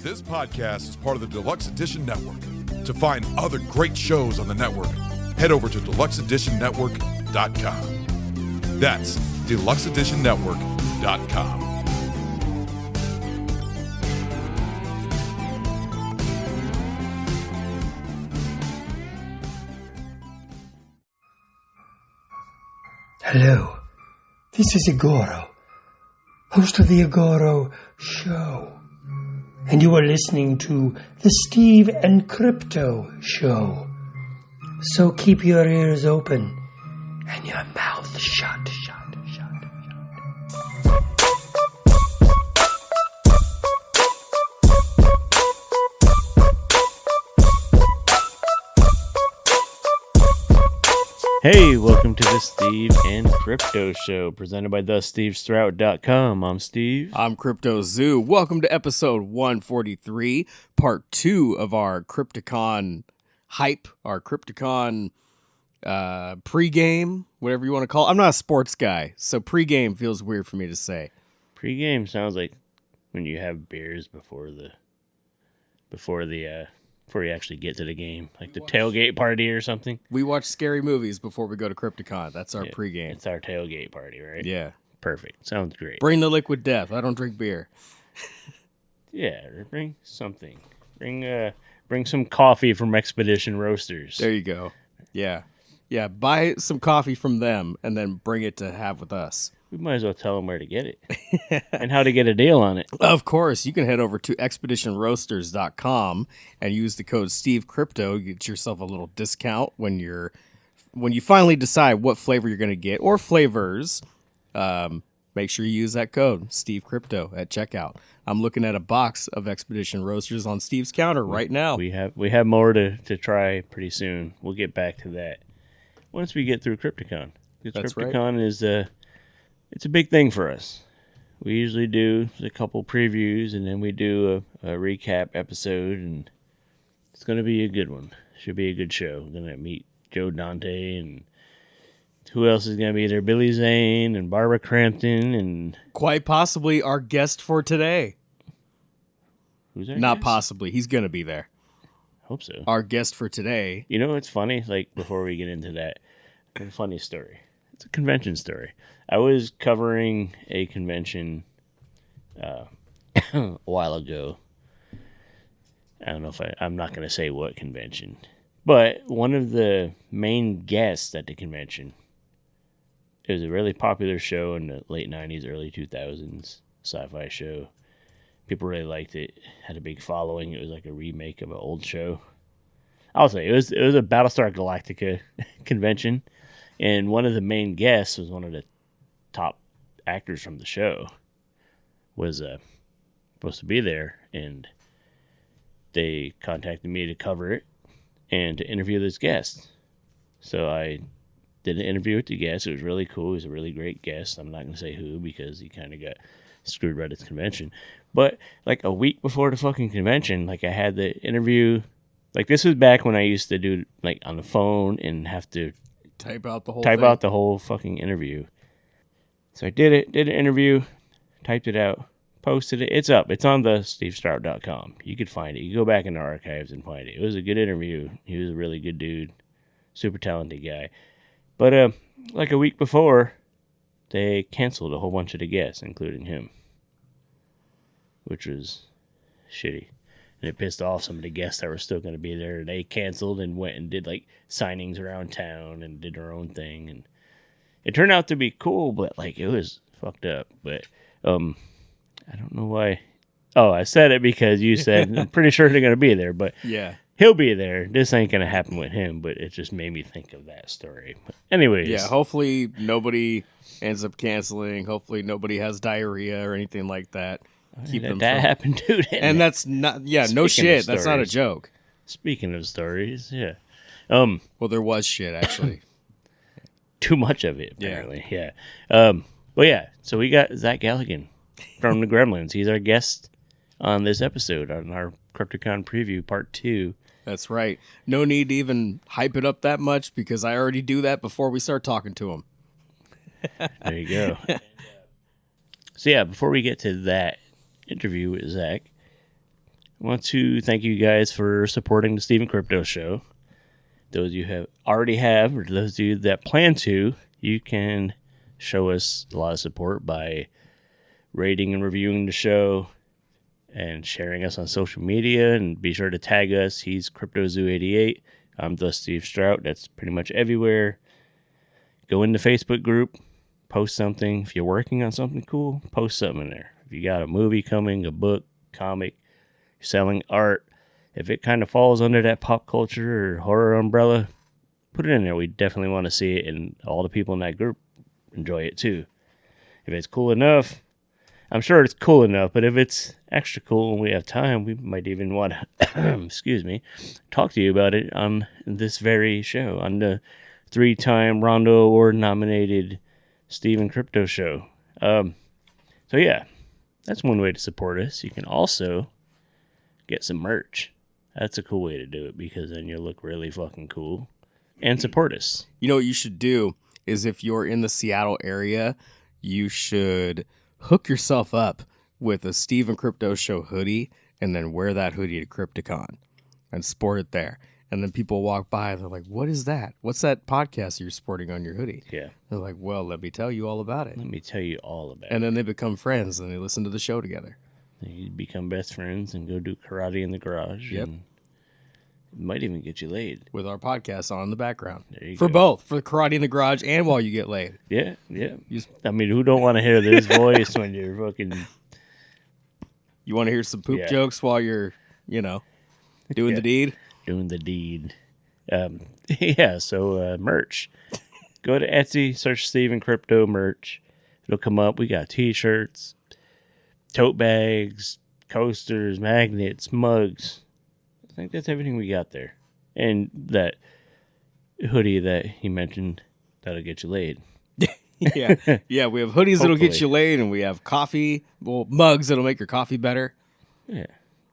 This podcast is part of the Deluxe Edition Network. To find other great shows on the network, head over to deluxeeditionnetwork.com. That's deluxeeditionnetwork.com. Hello, this is Igoro, host of the Igoro Show, and you are listening to the Steve and Crypto Show. So keep your ears open and your mouth shut. Hey, welcome to the Steve and Crypto Show, presented by thestevestrout.com. I'm Steve. I'm Crypto Zoo. Welcome to episode 143, part 2 of our Crypticon hype, our Crypticon pregame, whatever you want to call it. I'm not a sports guy, so pregame feels weird for me to say. Pregame sounds like when you have beers before you actually get to the game, like the tailgate party or something. We watch scary movies before we go to Crypticon. That's our pregame. It's our tailgate party, right? Yeah. Perfect. Sounds great. Bring the liquid death. I don't drink beer. Yeah, bring something. Bring some coffee from Expedition Roasters. There you go. Yeah. Yeah, buy some coffee from them and then bring it to have with us. We might as well tell them where to get it and how to get a deal on it. Of course, you can head over to expeditionroasters.com and use the code SteveCrypto. You get yourself a little discount when you finally decide what flavor you're going to get or flavors. Make sure you use that code SteveCrypto at checkout. I'm looking at a box of Expedition Roasters on Steve's counter right now. We have more to try pretty soon. We'll get back to that once we get through Crypticon. That's Crypticon right. is it's a big thing for us. We usually do a couple previews, and then we do a recap episode, and it's going to be a good one. Should be a good show. We're going to meet Joe Dante, and who else is going to be there? Billy Zane and Barbara Crampton, and quite possibly our guest for today. Who's our Not guest? possibly. He's going to be there. Hope so. Our guest for today. You know what's funny? Like, before we get into that, a funny story. It's a convention story. I was covering a convention a while ago. I don't know if I'm not going to say what convention, but one of the main guests at the convention, it was a really popular show in the late 90s, early 2000s, sci-fi show. People really liked it, had a big following. It was like a remake of an old show. I'll say it was a Battlestar Galactica convention, and one of the main guests was one of the top actors from the show, was supposed to be there, and they contacted me to cover it and to interview this guest. So I did an interview with the guest. It was really cool. He was a really great guest. I'm not going to say who because he kind of got screwed right at the convention. But like a week before the fucking convention, like I had the interview. Like this was back when I used to do like on the phone and have to Type out the whole fucking interview. So I did an interview, typed it out, posted it. It's up. It's on the stevestrout.com. You could find it. You can go back in the archives and find it. It was a good interview. He was a really good dude. Super talented guy. But like a week before, they canceled a whole bunch of the guests, including him. Which was shitty. And it pissed off some of the guests that were still going to be there. They canceled and went and did like signings around town and did their own thing. And it turned out to be cool, but like it was fucked up. But I don't know why. Oh, I said it because you said I'm pretty sure they're going to be there. But Yeah. he'll be there. This ain't going to happen with him. But it just made me think of that story. But anyways. Yeah, hopefully nobody ends up canceling. Hopefully nobody has diarrhea or anything like that. Keep them that from... happened too. And that's not, no Speaking shit. of That's not a stories. joke. Speaking of stories, yeah. Well, there was shit, actually. Too much of it, apparently. Yeah. But yeah, so we got Zach Galligan from the Gremlins. He's our guest on this episode, on our Crypticon preview, part 2. That's right. No need to even hype it up that much because I already do that before we start talking to him. There you go. So yeah, before we get to that interview with Zach, I want to thank you guys for supporting the Stephen Crypto Show. Those of you who already have, or those of you that plan to, you can show us a lot of support by rating and reviewing the show and sharing us on social media. And be sure to tag us. He's CryptoZoo88. I'm the Steve Strout. That's pretty much everywhere. Go in the Facebook group, post something. If you're working on something cool, post something in there. If you got a movie coming, a book, comic, you're selling art, if it kind of falls under that pop culture or horror umbrella, put it in there. We definitely want to see it, and all the people in that group enjoy it too. If it's cool enough, I'm sure it's cool enough, but if it's extra cool and we have time, we might even want to, talk to you about it on this very show, on the 3-time Rondo Award nominated Stephen Crypto Show. So yeah, that's one way to support us. You can also get some merch. That's a cool way to do it, because then you'll look really fucking cool and support us. You know what you should do is, if you're in the Seattle area, you should hook yourself up with a Stephen Crypto Show hoodie and then wear that hoodie to Crypticon and sport it there. And then people walk by, they're like, what is that? What's that podcast you're sporting on your hoodie? Yeah. They're like, well, let me tell you all about it. Let me tell you all about it. And then they become friends and they listen to the show together. You become best friends and go do karate in the garage. Yep. And it might even get you laid. With our podcast on in the background. There you for go. both. For karate in the garage and while you get laid. Yeah. I mean, who don't want to hear this voice when you're fucking... You want to hear some poop jokes while you're, doing the deed? Doing the deed. So merch. Go to Etsy, search Stephen Crypto merch. It'll come up. We got t-shirts, tote bags, coasters, magnets, mugs. I think that's everything we got there. And that hoodie that he mentioned, that'll get you laid. Yeah, we have hoodies that'll get you laid, and we have coffee, mugs that'll make your coffee better. Yeah.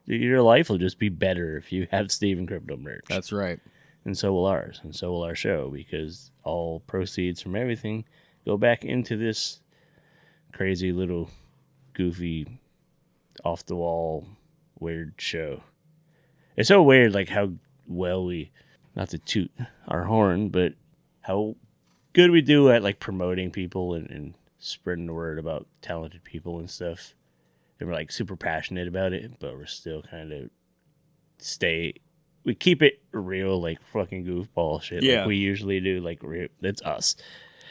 Your life will just be better if you have Stephen Crypto merch. That's right. And so will ours, and so will our show, because all proceeds from everything go back into this crazy little goofy, off-the-wall, weird show. It's so weird, like, how well we, not to toot our horn, but how good we do at, like, promoting people and spreading the word about talented people and stuff. And we're, like, super passionate about it, but we're still kind of we keep it real, like, fucking goofball shit. Yeah. Like we usually do, like, that's us.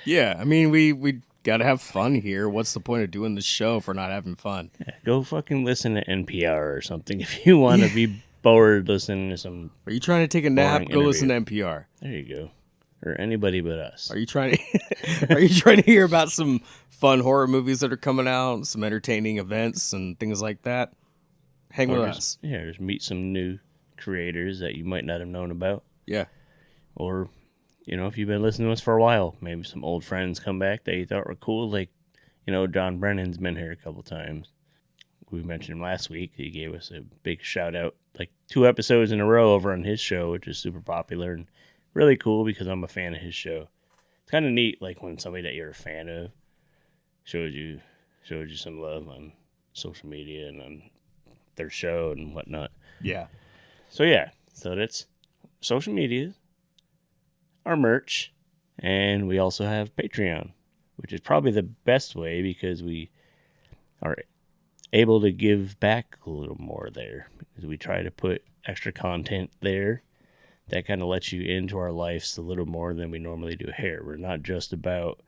Yeah, I mean, we got to have fun here. What's the point of doing the show if we're not having fun? Yeah, go fucking listen to NPR or something if you want to be bored listening to some... Are you trying to take a nap? Go interview. listen to NPR. There you go. Or anybody but us. Are you trying to hear about some fun horror movies that are coming out, some entertaining events and things like that? Hang with us. Yeah, just meet some new creators that you might not have known about. Yeah. Or, if you've been listening to us for a while, maybe some old friends come back that you thought were cool. Like, John Brennan's been here a couple times. We mentioned him last week. He gave us a big shout out, like 2 episodes in a row over on his show, which is super popular and really cool because I'm a fan of his show. It's kind of neat, like when somebody that you're a fan of showed you some love on social media and on their show and whatnot. Yeah. So that's social media, our merch, and we also have Patreon, which is probably the best way because we are able to give back a little more there because we try to put extra content there that kind of lets you into our lives a little more than we normally do here. We're not just about,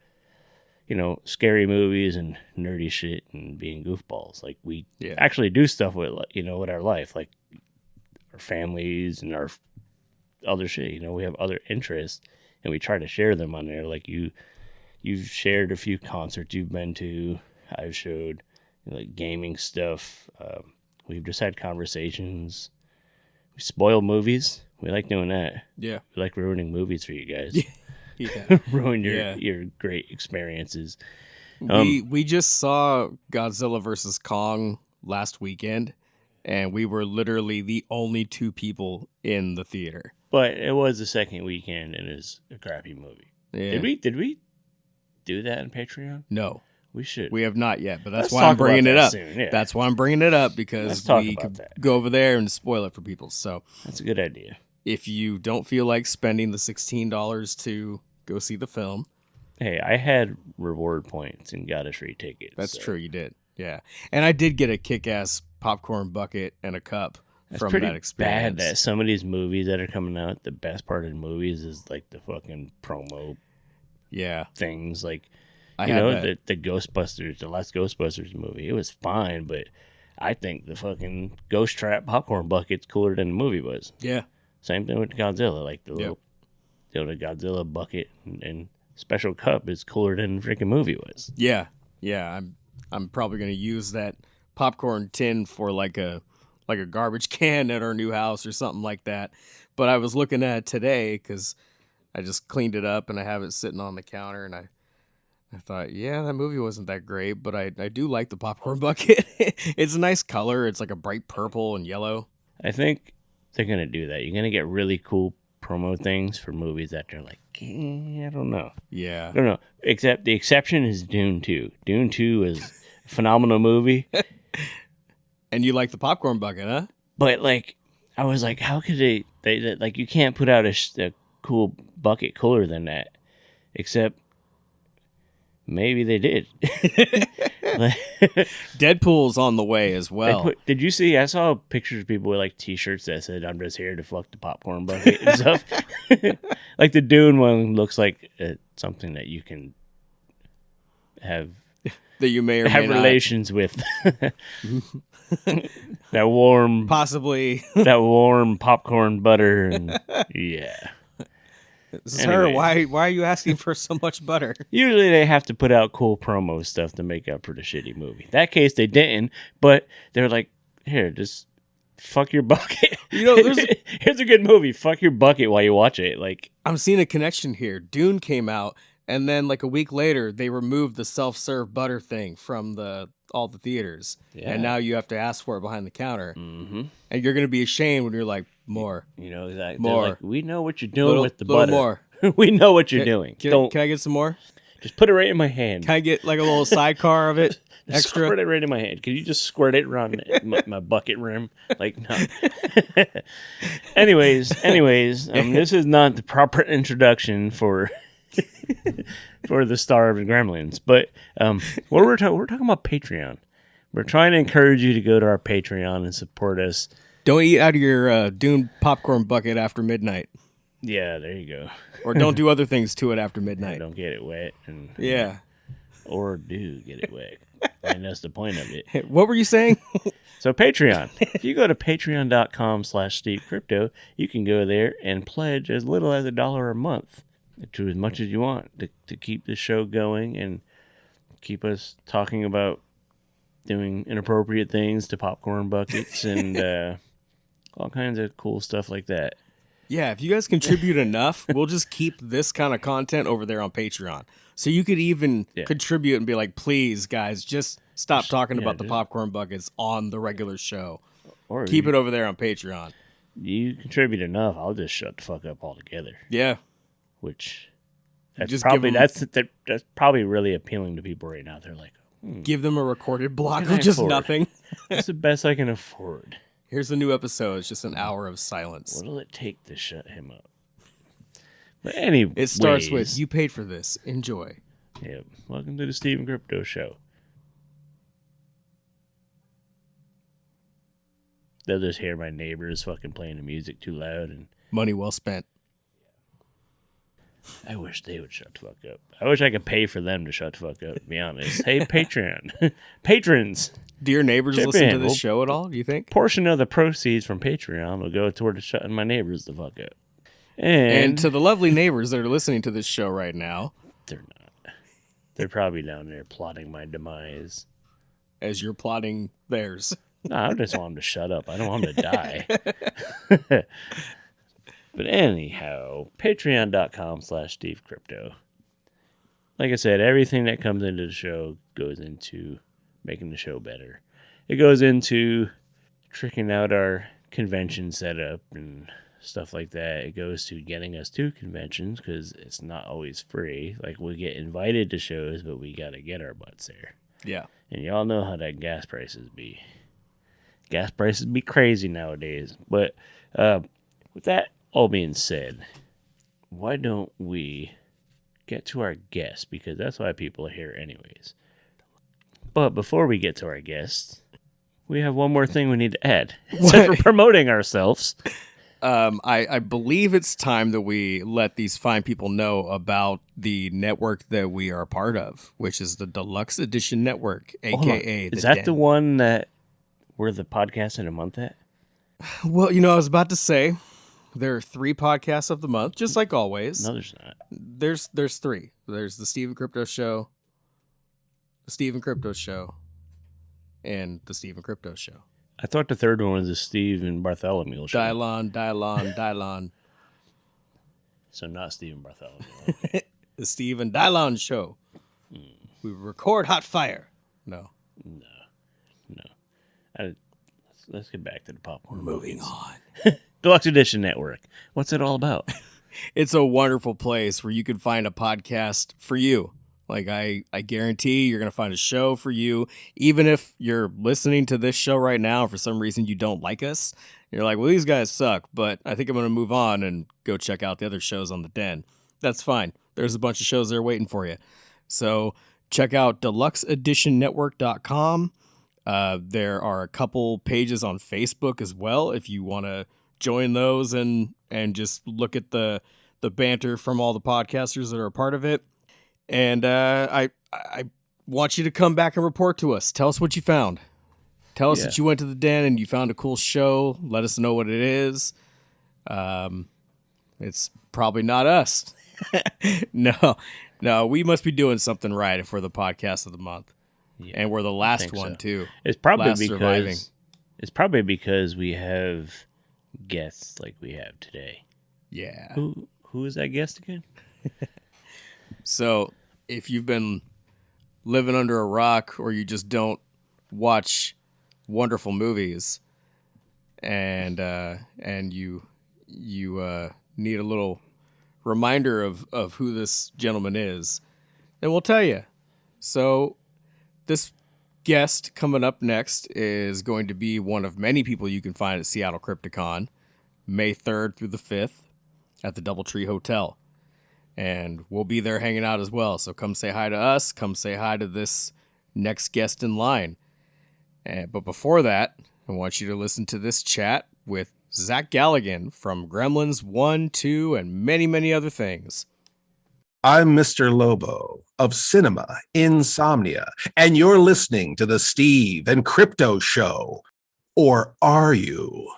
scary movies and nerdy shit and being goofballs. Like, we actually do stuff with, with our life, like our families and our other shit. We have other interests, and we try to share them on there. Like, you've shared a few concerts you've been to. I've showed, like, gaming stuff. We've just had conversations. We spoil movies. We like doing that. Yeah. We like ruining movies for you guys. Ruin your great experiences. We just saw Godzilla vs. Kong last weekend, and we were literally the only 2 people in the theater. But it was the second weekend, and it's a crappy movie. Yeah. Did we do that on Patreon? No. We should. We have not yet, but that's Let's why I'm talk bringing about it that up. soon, yeah. That's why I'm bringing it up, Let's because talk we about could that. go over there and spoil it for people. So That's a good idea. if you don't feel like spending the $16 to go see the film, Hey, I had reward points and got a free ticket. that's so true. You did. Yeah. And I did get a kick-ass popcorn bucket and a cup It's from pretty that experience. bad that some of these movies that are coming out, the best part of the movies is like the fucking promo Yeah. things. Like, I you had know, that. the Ghostbusters, the last Ghostbusters movie, it was fine, but I think the fucking Ghost Trap popcorn bucket's cooler than the movie was. Yeah. Same thing with Godzilla, like the little, you know, the Godzilla bucket and special cup is cooler than the freaking movie was. Yeah. Yeah. I'm probably going to use that popcorn tin for like a garbage can at our new house or something like that. But I was looking at it today because I just cleaned it up and I have it sitting on the counter, and I thought, yeah, that movie wasn't that great, but I do like the popcorn bucket. It's a nice color. It's like a bright purple and yellow. I think they're gonna do that. You're gonna get really cool promo things for movies that they're like, I don't know. Yeah. I don't know. Except the exception is Dune 2. Dune 2 is a phenomenal movie. And you like the popcorn bucket, huh? But like, I was like, how could they like, you can't put out a cool bucket cooler than that. Except maybe they did. Deadpool's on the way as well. Did you see? I saw pictures of people with like T-shirts that said, "I'm just here to fuck the popcorn bucket" and stuff. Like the Dune one looks like something that you can have That you may or may not. relations with. that warm Possibly. that warm popcorn butter and yeah. Sir, Anyway. why are you asking for so much butter? Usually they have to put out cool promo stuff to make up for the shitty movie. That case they didn't, but they're like, here, just fuck your bucket. You know, here's a good movie. Fuck your bucket while you watch it. Like, I'm seeing a connection here. Dune came out, and then like a week later, they removed the self-serve butter thing from all the theaters, Yeah. and now you have to ask for it behind the counter, mm-hmm. and you're gonna be ashamed when you're like, more, You know, exactly. More. Like, we know what you're doing with the little butter. more. We know what you're doing. Can I get some more? Just put it right in my hand. Can I get like a little sidecar of it? Just Extra? squirt it right in my hand. Can you just squirt it around my bucket rim? Like, no. anyways, this is not the proper introduction for for the star of the Gremlins. But what we're talking about Patreon. We're trying to encourage you to go to our Patreon and support us. Don't eat out of your Dune popcorn bucket after midnight, Yeah, there you go. or don't do other things to it after midnight. Don't get it wet, and Yeah. or do get it wet. And that's the point of it. What were you saying? So Patreon. If you go to patreon.com/SteveCrypto, you can go there and pledge as little as $1 a month to as much as you want to keep the show going and keep us talking about doing inappropriate things to popcorn buckets and all kinds of cool stuff like that. Yeah, if you guys contribute enough, we'll just keep this kind of content over there on Patreon. So you could even contribute and be like, please, guys, just stop talking about the popcorn buckets on the regular show. Or Keep it over there on Patreon. You contribute enough, I'll just shut the fuck up altogether. Yeah. Which that's Just probably give 'em- that's probably really appealing to people right now. They're like, Give them a recorded block can I of just afford? nothing. that's the best I can afford. Here's a new episode. It's just an hour of silence. What'll it take to shut him up? But anyway, It starts with, you paid for this. Enjoy. Yeah, welcome to the Steve and Crypto Show. They'll just hear my neighbors fucking playing the music too loud, and Money well spent. I wish they would shut the fuck up. I wish I could pay for them to shut the fuck up, to be honest. Hey, Patreon. Patrons, Do your neighbors Chip listen to in. this We'll- show at all, do you think? portion of the proceeds from Patreon will go toward shutting my neighbors the fuck up. And And to the lovely neighbors that are listening to this show right now, they're not. They're probably down there plotting my demise. as you're plotting theirs. No, I just want them to shut up. I don't want them to die. But anyhow, patreon.com/SteveCrypto. Like I said, everything that comes into the show goes into making the show better. It goes into tricking out our convention setup and stuff like that, it goes to getting us to conventions because it's not always free. Like, we get invited to shows, but we got to get our butts there. Yeah. And y'all know how that gas prices be. Gas prices be crazy nowadays. But with that all being said, why don't we get to our guests? Because that's why people are here anyways. But before we get to our guests, we have one more thing we need to add. Since we're promoting ourselves. I believe it's time that we let these fine people know about the network that we are a part of, which is the Deluxe Edition Network, a.k.a. Is that the one that we're the podcast in a month at? Well, I was about to say there are 3 podcasts of the month, just like always. No, there's not. There's 3. There's the Steve and Crypto Show, the Steve and Crypto Show, and the Steve and Crypto Show. I thought the third one was the Steve and Bartholomew show. Dylon. So not Steve and Bartholomew. The Steve and Dylon Show. We record hot fire. No. Let's get back to the popcorn. Moving on. Deluxe Edition Network. What's it all about? It's a wonderful place where you can find a podcast for you. Like, I guarantee you're going to find a show for you. Even if you're listening to this show right now, for some reason you don't like us, you're like, well, these guys suck, but I think I'm going to move on and go check out the other shows on the Den. That's fine. There's a bunch of shows there waiting for you. So check out deluxeeditionnetwork.com. There are a couple pages on Facebook as well if you want to join those and just look at the banter from all the podcasters that are a part of it. And I want you to come back and report to us. Tell us what you found. Tell us that you went to the Den and you found a cool show. Let us know what it is. It's probably not us. No, we must be doing something right if we're the podcast of the month. Yeah, and we're the last one, too. It's probably because we have guests like we have today. Yeah. Who is that guest again? So, if you've been living under a rock or you just don't watch wonderful movies and you need a little reminder of who this gentleman is, then we'll tell you. So, this guest coming up next is going to be one of many people you can find at Seattle Crypticon, May 3rd through the 5th at the Doubletree Hotel. And we'll be there hanging out as well. So come say hi to us. Come say hi to this next guest in line. But before that, I want you to listen to this chat with Zach Galligan from Gremlins 1, 2, and many, many other things. I'm Mr. Lobo of Cinema Insomnia, and you're listening to the Steve and Crypto Show. Or are you?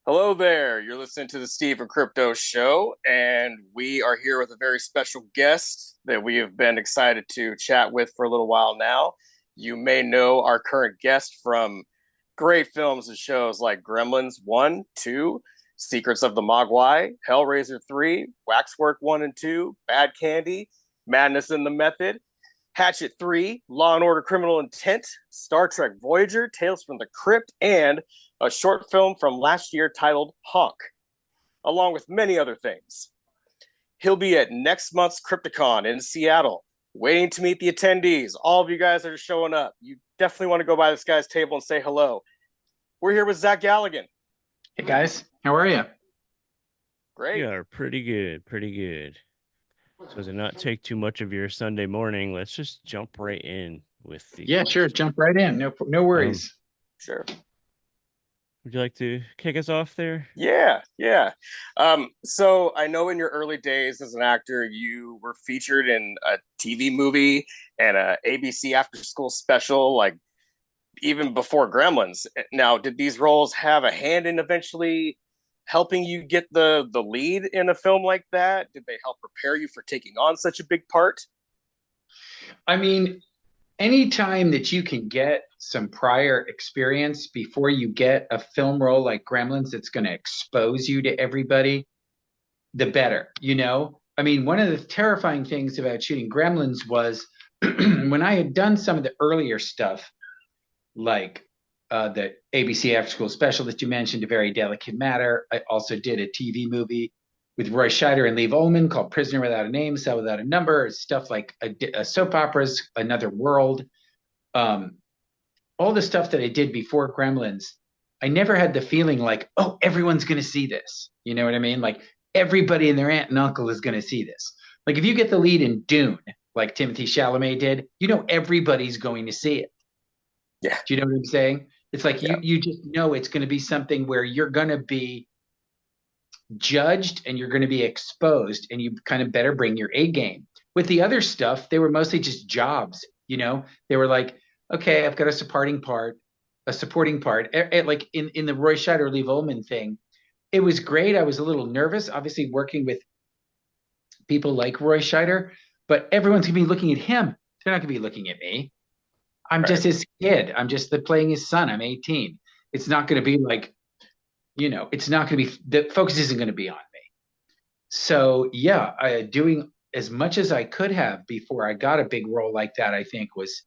Hello there. You're listening to the Steve and Crypto Show, and we are here with a very special guest that we have been excited to chat with for a little while now. You may know our current guest from great films and shows like Gremlins 1, 2, Secrets of the Mogwai, Hellraiser 3, Waxwork 1 and 2, Bad Candy, Madness in the Method, Hatchet 3, Law & Order Criminal Intent, Star Trek Voyager, Tales from the Crypt, and a short film from last year titled Honk, along with many other things. He'll be at next month's Crypticon in Seattle, waiting to meet the attendees. All of you guys that are showing up, you definitely want to go by this guy's table and say hello. We're here with Zach Galligan. Hey guys, how are you? Great. Yeah, pretty good. So to not take too much of your Sunday morning, let's just jump right in with the... Yeah, sure. Jump right in. No worries. Sure. Would you like to kick us off there? Yeah. So I know in your early days as an actor, you were featured in a TV movie and a ABC after school special, like even before Gremlins. Now, did these roles have a hand in eventually helping you get the lead in a film like that? Did they help prepare you for taking on such a big part? I mean, anytime that you can get some prior experience before you get a film role like Gremlins that's going to expose you to everybody, the better, I mean, one of the terrifying things about shooting Gremlins was when I had done some of the earlier stuff, like the ABC After School Special that you mentioned, A Very Delicate Matter. I also did a TV movie with Roy Scheider and Lee Ullman called Prisoner Without a Name, Cell Without a Number, stuff like a soap operas, Another World. All the stuff that I did before Gremlins, I never had the feeling like, oh, everyone's going to see this. You know what I mean? Like everybody and their aunt and uncle is going to see this. Like if you get the lead in Dune, like Timothée Chalamet did, you know everybody's going to see it. Yeah. Do you know what I'm saying? It's like you just know it's going to be something where you're going to be judged and you're going to be exposed, and you kind of better bring your A game. With the other stuff, they were mostly just jobs. You know, they were like, okay, I've got a supporting part. Like in the Roy Scheider, Lee Ullman thing, it was great. I was a little nervous, obviously working with people like Roy Scheider, but everyone's gonna be looking at him. They're not gonna be looking at me. I'm just his kid. I'm just playing his son. I'm 18. It's not gonna be like, it's not gonna be, the focus isn't gonna be on me. So yeah, doing as much as I could have before I got a big role like that, I think was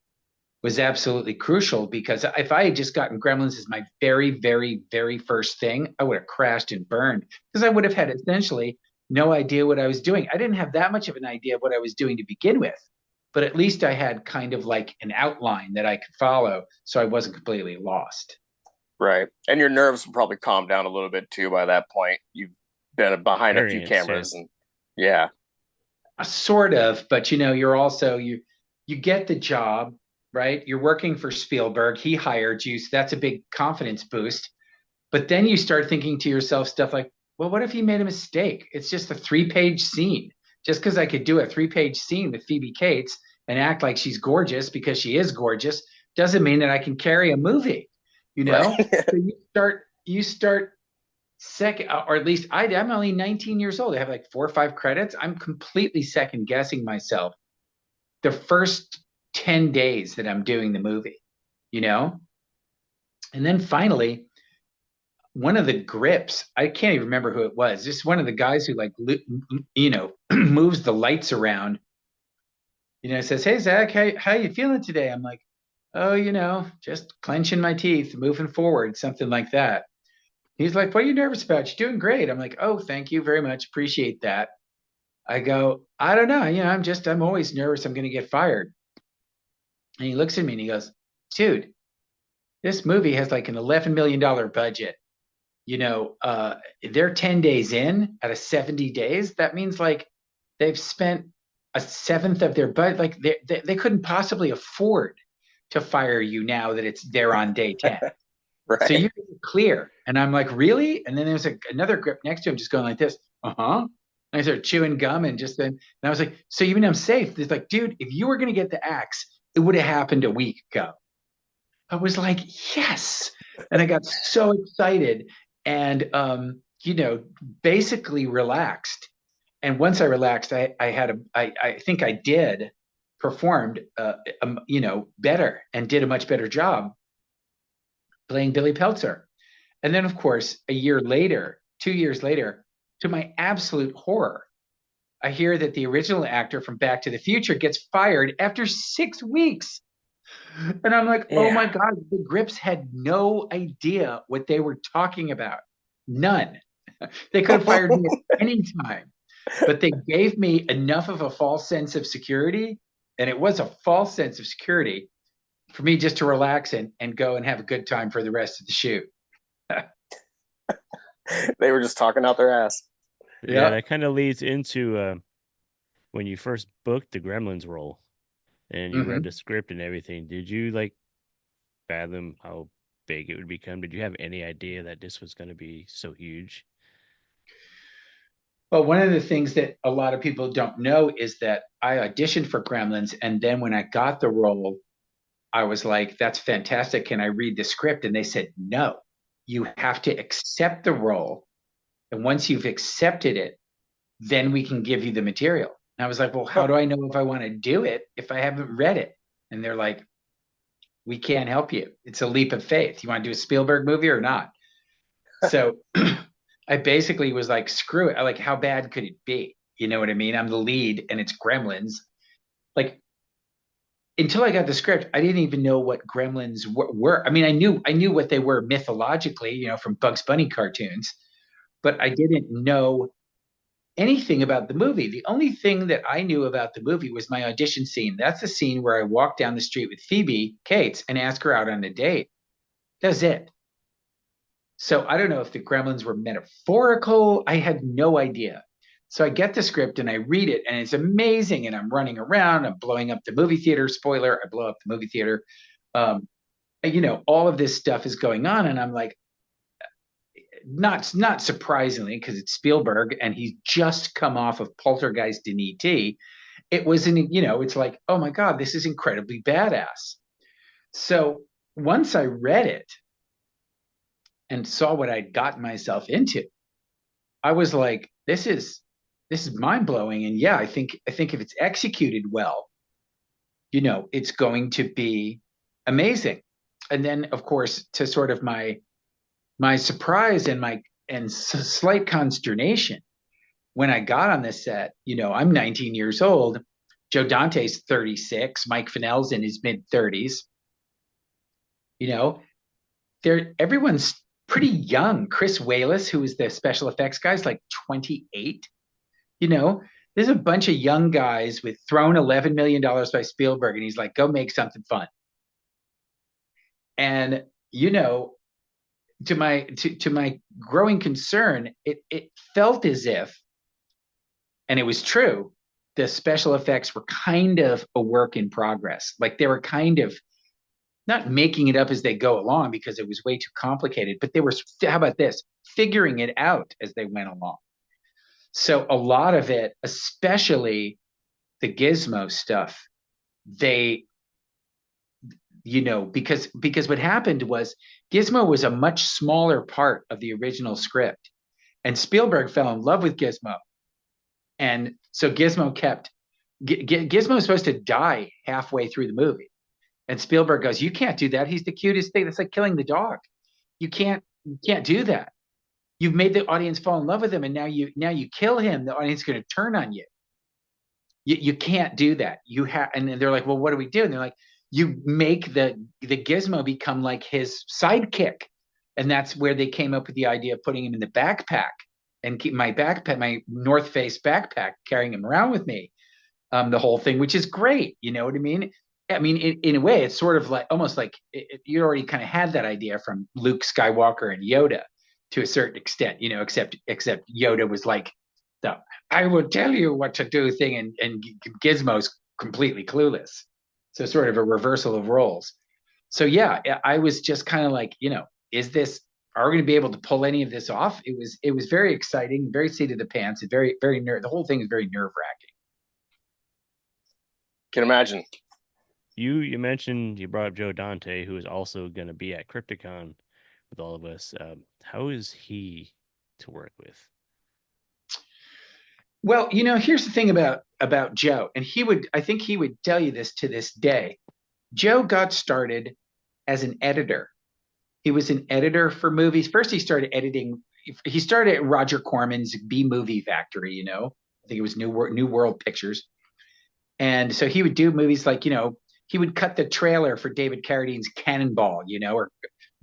absolutely crucial, because if I had just gotten Gremlins as my very, very, very first thing, I would have crashed and burned, because I would have had essentially no idea what I was doing. I didn't have that much of an idea of what I was doing to begin with, but at least I had kind of like an outline that I could follow, so I wasn't completely lost. Right. And your nerves will probably calm down a little bit too by that point. You've been behind a few cameras and yeah. Sort of, but you're also, you get the job, right? You're working for Spielberg. He hired you, so that's a big confidence boost. But then you start thinking to yourself stuff like, well, what if he made a mistake? It's just a 3-page scene. Just because I could do a 3-page scene with Phoebe Cates and act like she's gorgeous because she is gorgeous doesn't mean that I can carry a movie, Right. So you start second, or at least I'm only 19 years old. I have like 4 or 5 credits. I'm completely second guessing myself the first 10 days that I'm doing the movie, and then finally, one of the grips, I can't even remember who it was, just one of the guys who moves the lights around, says, hey, Zach, how you feeling today? I'm like, oh, just clenching my teeth, moving forward, something like that. He's like, what are you nervous about? You're doing great. I'm like, oh, thank you very much. Appreciate that. I go, I don't know. I'm always nervous I'm going to get fired. And he looks at me and he goes, dude, this movie has like an $11 million budget. They're 10 days in out of 70 days. That means like they've spent a seventh of their budget. Like they couldn't possibly afford to fire you now that they're on day 10. Right. So you're clear. And I'm like, really? And then there's another grip next to him just going like this. Uh-huh. And I started chewing gum and I was like, so you mean I'm safe? It's like, dude, if you were going to get the axe, it would have happened a week ago. I was like, yes. And I got so excited and, basically relaxed. And once I relaxed, I think I did performed, better and did a much better job playing Billy Peltzer. And then, of course, 2 years later, to my absolute horror, I hear that the original actor from Back to the Future gets fired after 6 weeks. And I'm like, oh my God, the Grips had no idea what they were talking about. None. They could have fired me at any time. But they gave me enough of a false sense of security, and it was a false sense of security, for me just to relax and go and have a good time for the rest of the shoot. They were just talking out their ass. Yeah, that kind of leads into when you first booked the Gremlins role and you read the script and everything. Did you fathom how big it would become? Did you have any idea that this was going to be so huge? Well, one of the things that a lot of people don't know is that I auditioned for Gremlins, and then when I got the role, I was like, that's fantastic. Can I read the script? And they said, no, you have to accept the role. And once you've accepted it, then we can give you the material. And I was like, well, how do I know if I want to do it if I haven't read it? And they're like, we can't help you. It's a leap of faith. You want to do a Spielberg movie or not? So I basically was like, screw it. Like, how bad could it be? You know what I mean? I'm the lead and it's Gremlins. Like, until I got the script, I didn't even know what Gremlins were. I mean, I knew what they were mythologically, from Bugs Bunny cartoons, but I didn't know anything about the movie. The only thing that I knew about the movie was my audition scene. That's the scene where I walk down the street with Phoebe Cates and ask her out on a date. That's it. So I don't know if the Gremlins were metaphorical. I had no idea. So I get the script and I read it, and it's amazing. And I'm running around, I'm blowing up the movie theater. Spoiler, I blow up the movie theater. All of this stuff is going on, and I'm like, not surprisingly, because it's Spielberg and he's just come off of Poltergeist and E.T. It wasn't, it's like, oh my God, this is incredibly badass. So once I read it and saw what I'd gotten myself into, I was like, this is mind blowing. And yeah, I think if it's executed well, it's going to be amazing. And then, of course, to sort of my surprise and slight consternation when I got on this set, I'm 19 years old. Joe Dante's 36. Mike Fennell's in his mid 30s. Everyone's pretty young. Chris Wallace, who is the special effects guy, is like 28. There's a bunch of young guys with thrown $11 million by Spielberg, and he's like, go make something fun. And, to my growing concern, it felt as if, and it was true, the special effects were kind of a work in progress. Like they were kind of not making it up as they go along because it was way too complicated, but they were, how about this, figuring it out as they went along. So a lot of it, especially the Gizmo stuff, because what happened was Gizmo was a much smaller part of the original script, and Spielberg fell in love with Gizmo. And so Gizmo Gizmo was supposed to die halfway through the movie. And Spielberg goes, you can't do that. He's the cutest thing. That's like killing the dog. You can't do that. You've made the audience fall in love with him, and now you kill him. The audience is going to turn on you. You can't do that. And they're like, well, what do we do? And they're like, you make the Gizmo become like his sidekick. And that's where they came up with the idea of putting him in the backpack and keep my North Face backpack, carrying him around with me, the whole thing, which is great. You know what I mean? I mean, in a way, it's sort of like almost like you already kind of had that idea from Luke Skywalker and Yoda to a certain extent, except Yoda was like the I will tell you what to do thing, and Gizmo's completely clueless. So sort of a reversal of roles. So yeah, I was just kind of like, are we going to be able to pull any of this off? It was very exciting, very seat of the pants, and very, very the whole thing is very nerve wracking. Can imagine. You mentioned, you brought up Joe Dante, who is also going to be at Crypticon with all of us. How is he to work with? Well, here's the thing about Joe, and I think he would tell you this to this day. Joe got started as an editor. He was an editor for movies. First, he started editing. He started at Roger Corman's B Movie Factory. I think it was New World Pictures, and so he would do movies like he would cut the trailer for David Carradine's Cannonball, or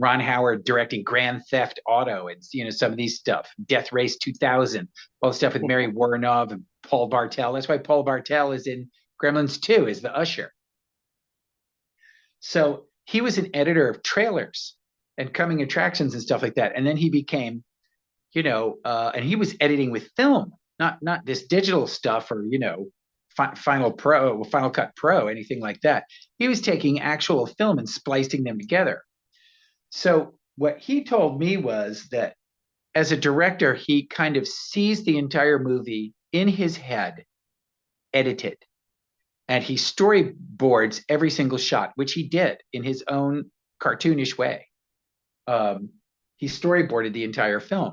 Ron Howard directing Grand Theft Auto, and some of these stuff, Death Race 2000, all the stuff with Mary Woronov and Paul Bartel. That's why Paul Bartel is in Gremlins 2 as the usher. So he was an editor of trailers and coming attractions and stuff like that. And then he became, and he was editing with film, not this digital stuff or Final Cut Pro, anything like that. He was taking actual film and splicing them together. So what he told me was that as a director, he kind of sees the entire movie in his head, edited, and he storyboards every single shot, which he did in his own cartoonish way. He storyboarded the entire film.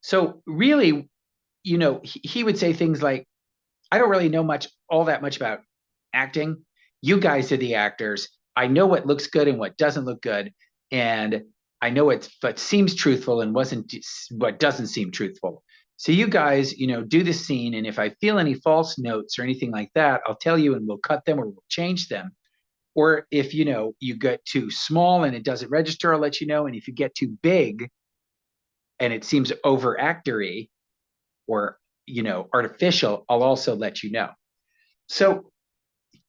So really, he would say things like, I don't really know all that much about acting. You guys are the actors. I know what looks good and what doesn't look good. And I know what seems truthful and what doesn't seem truthful. So you guys, do the scene, and if I feel any false notes or anything like that, I'll tell you and we'll cut them or we'll change them. Or if, you get too small and it doesn't register, I'll let you know. And if you get too big and it seems over-actory or, artificial, I'll also let you know. So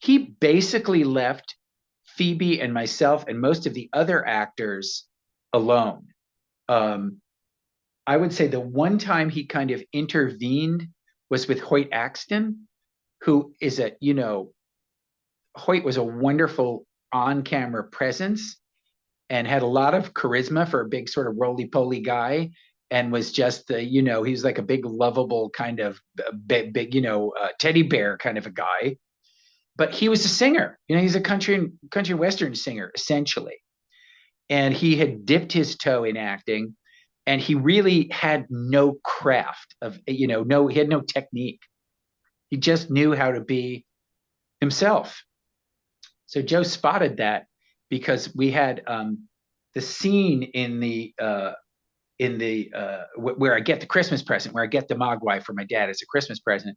he basically left Phoebe and myself and most of the other actors alone. I would say the one time he kind of intervened was with Hoyt Axton, who is Hoyt was a wonderful on-camera presence and had a lot of charisma for a big sort of roly-poly guy, and was just he was like a big lovable kind of big teddy bear kind of a guy. But he was a singer. He's a country western singer essentially, and he had dipped his toe in acting, and he really had no craft of he had no technique. He just knew how to be himself. So Joe spotted that because we had the scene in the where I get the Christmas present, where I get the Mogwai for my dad as a Christmas present,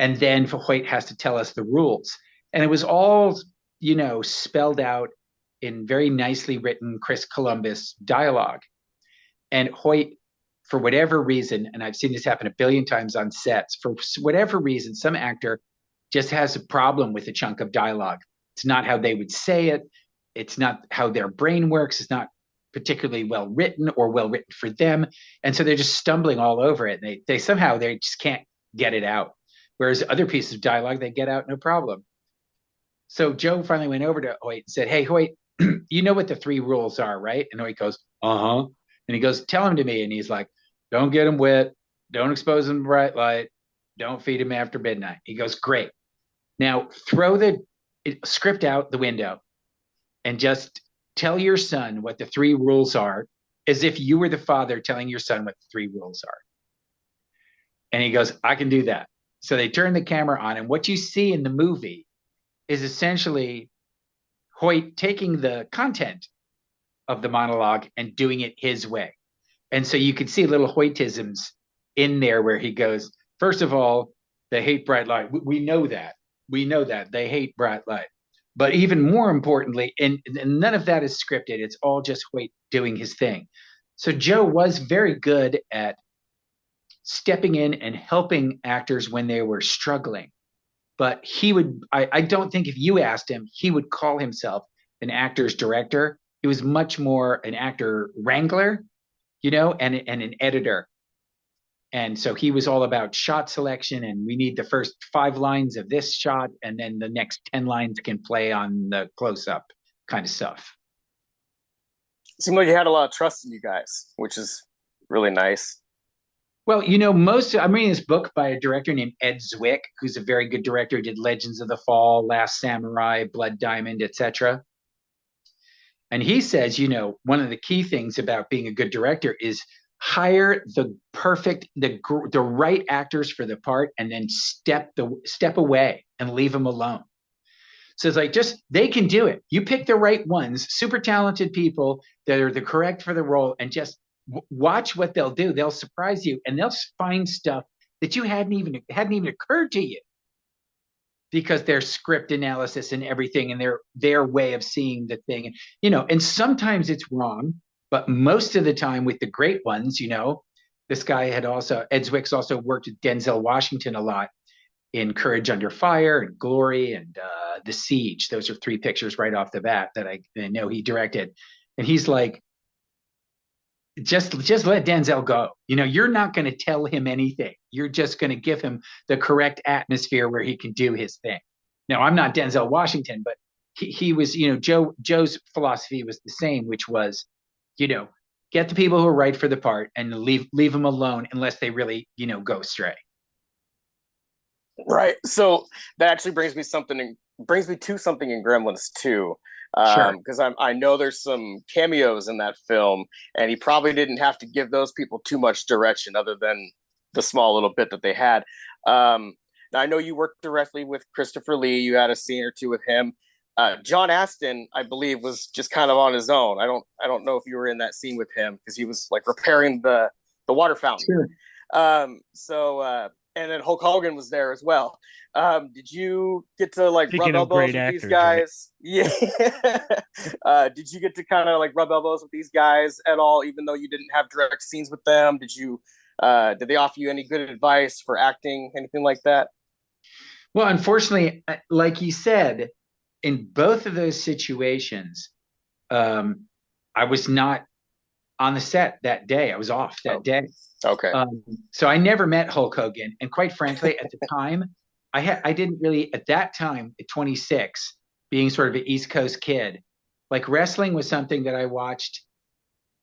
and then Hoyt has to tell us the rules, and it was all spelled out in very nicely written Chris Columbus dialogue. And Hoyt, for whatever reason, and I've seen this happen a billion times on sets, for whatever reason, some actor just has a problem with a chunk of dialogue. It's not how they would say it. It's not how their brain works. It's not particularly well written or well written for them. And so they're just stumbling all over it. And they somehow they just can't get it out. Whereas other pieces of dialogue, they get out no problem. So Joe finally went over to Hoyt and said, "Hey, Hoyt, you know what the 3 rules are, right?" And Hoyt goes, "Uh-huh." And he goes, "Tell him to me." And he's like, "Don't get him wet. Don't expose him to bright light. Don't feed him after midnight." He goes, "Great. Now throw the script out the window and just tell your son what the 3 rules are, as if you were the father telling your son what the 3 rules are." And he goes, "I can do that." So they turn the camera on, and what you see in the movie is essentially Hoyt taking the content of the monologue and doing it his way. And so you can see little Hoytisms in there where he goes, "First of all, they hate bright light. We know that. We know that. They hate bright light. But even more importantly," and none of that is scripted. It's all just Hoyt doing his thing. So Joe was very good at stepping in and helping actors when they were struggling. But I don't think if you asked him, he would call himself an actor's director. He was much more an actor wrangler, and an editor. And so he was all about shot selection, and we need the first 5 lines of this shot, and then the next 10 lines can play on the close-up kind of stuff. It seemed like you had a lot of trust in you guys, which is really nice. Well, I'm reading this book by a director named Ed Zwick, who's a very good director. He did Legends of the Fall, Last Samurai, Blood Diamond, etc. And he says, one of the key things about being a good director is hire the right actors for the part, and then step away and leave them alone. So it's like, they can do it. You pick the right ones, super talented people that are the correct for the role, and just watch what they'll do. They'll surprise you, and they'll find stuff that you hadn't even occurred to you, because their script analysis and everything, and their way of seeing the thing, and sometimes it's wrong, but most of the time with the great ones, this guy Ed Zwick's also worked with Denzel Washington a lot in Courage Under Fire and Glory and The Siege. Those are 3 pictures right off the bat that I know he directed. And he's like, just let Denzel go. You're not going to tell him anything. You're just going to give him the correct atmosphere where he can do his thing. Now, I'm not Denzel Washington, but he was, Joe's philosophy was the same, which was, get the people who are right for the part and leave them alone unless they really, go astray. Right. So that actually brings me to something in Gremlins too. Because I know there's some cameos in that film, and he probably didn't have to give those people too much direction other than the small little bit that they had. Now I know you worked directly with Christopher Lee. You had a scene or 2 with him. John Astin, I believe, was just kind of on his own. I don't know if you were in that scene with him, because he was like repairing the water fountain. And then Hulk Hogan was there as well. Did you get to like Speaking rub of great elbows with these actors, right? guys? Yeah. Did you get to kind of like rub elbows with these guys at all, even though you didn't have direct scenes with them? Did they offer you any good advice for acting, anything like that? Well, unfortunately, like you said, in both of those situations, I was not on the set that day. I was off that day. Okay. So I never met Hulk Hogan. And quite frankly, at the time, I didn't really, at that time, at 26, being sort of an East Coast kid, like wrestling was something that I watched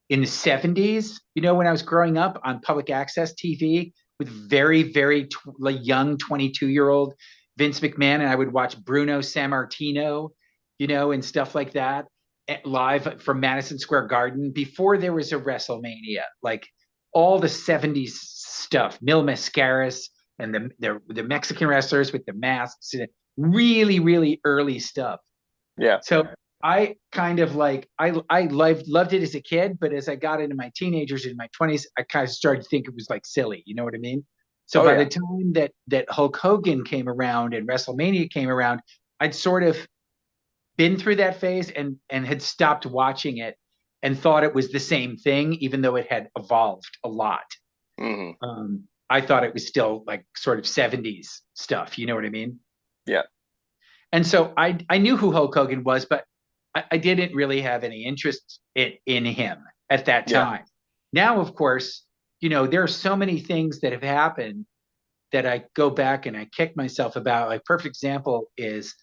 in the 70s, when I was growing up on public access TV with very, very like young 22-year-old Vince McMahon. And I would watch Bruno Sammartino, and stuff like that live from Madison Square Garden before there was a WrestleMania, like all the 70s stuff, Mil Mascaras and the Mexican wrestlers with the masks, really, really early stuff. Yeah. So I kind of like, I loved it as a kid, but as I got into my teenagers in my 20s, I kind of started to think it was like silly. You know what I mean? So by the time that Hulk Hogan came around and WrestleMania came around, I'd sort of been through that phase and had stopped watching it and thought it was the same thing, even though it had evolved a lot. Mm-hmm. I thought it was still like sort of 70s stuff. You know what I mean? Yeah. And so I knew who Hulk Hogan was, but I didn't really have any interest in him at that time. Now, of course, there are so many things that have happened that I go back and I kick myself about. Like, perfect example is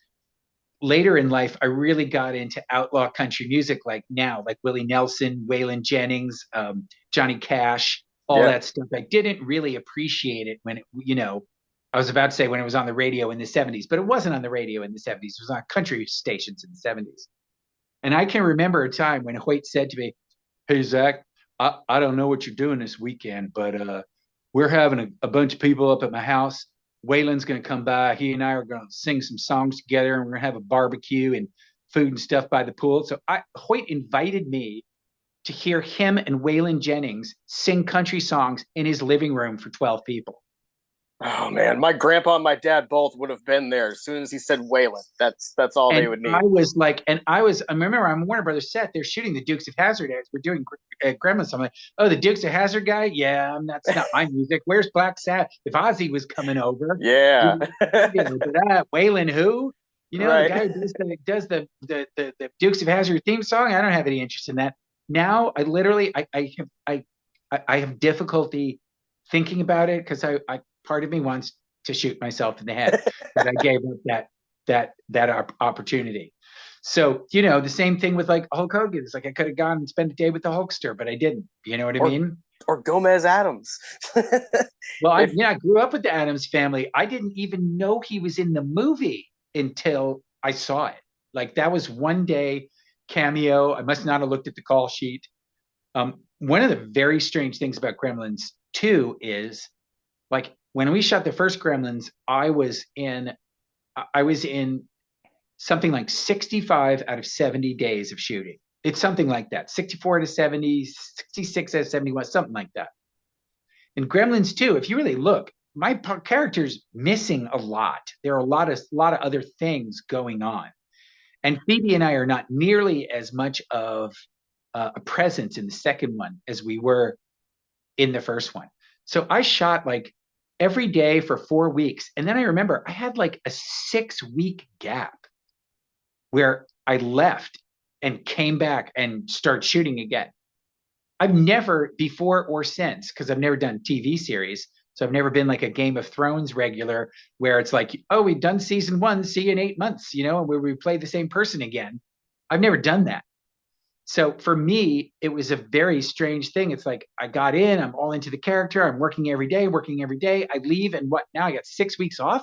later in life, I really got into outlaw country music, like Willie Nelson, Waylon Jennings, Johnny Cash, all that stuff. I didn't really appreciate it when I was about to say when it was on the radio in the 70s, but it wasn't on the radio in the 70s. It was on country stations in the 70s. And I can remember a time when Hoyt said to me, "Hey, Zach, I don't know what you're doing this weekend, but we're having a bunch of people up at my house. Waylon's going to come by. He and I are going to sing some songs together, and we're going to have a barbecue and food and stuff by the pool." So Hoyt invited me to hear him and Waylon Jennings sing country songs in his living room for 12 people. Oh man, my grandpa and my dad both would have been there as soon as he said Waylon. That's all they would need. I remember on Warner Brothers set, they're shooting the Dukes of Hazzard ads. We're doing Gremlins. I'm like, oh, the Dukes of Hazzard guy? Yeah, that's not my music. Where's Black Sabbath? If Ozzy was coming over. Yeah. Waylon who? Right. The guy who does the Dukes of Hazzard theme song? I don't have any interest in that. Now, I literally, I have difficulty thinking about it because I part of me wants to shoot myself in the head that I gave up that opportunity. So, the same thing with like Hulk Hogan. It's like I could have gone and spent a day with the Hulkster, but I didn't. You know what I mean? Or Gomez Adams. Well, I grew up with the Addams family. I didn't even know he was in the movie until I saw it. Like that was one day cameo. I must not have looked at the call sheet. One of the very strange things about Gremlins 2 is like when we shot the first Gremlins, I was in something like 65 out of 70 days of shooting. It's something like that. 64 to 70, 66 out of 71, something like that. In Gremlins 2, if you really look, my character's missing a lot. There are a lot of other things going on. And Phoebe and I are not nearly as much of a presence in the second one as we were in the first one. So I shot like every day for 4 weeks. And then I remember I had like a 6-week gap where I left and came back and started shooting again. I've never before or since, because I've never done TV series. So I've never been like a Game of Thrones regular where it's like, oh, we've done season 1, see you in 8 months, and where we play the same person again. I've never done that. So for me, it was a very strange thing. It's like I got in, I'm all into the character. I'm working every day. I leave and now I got 6 weeks off.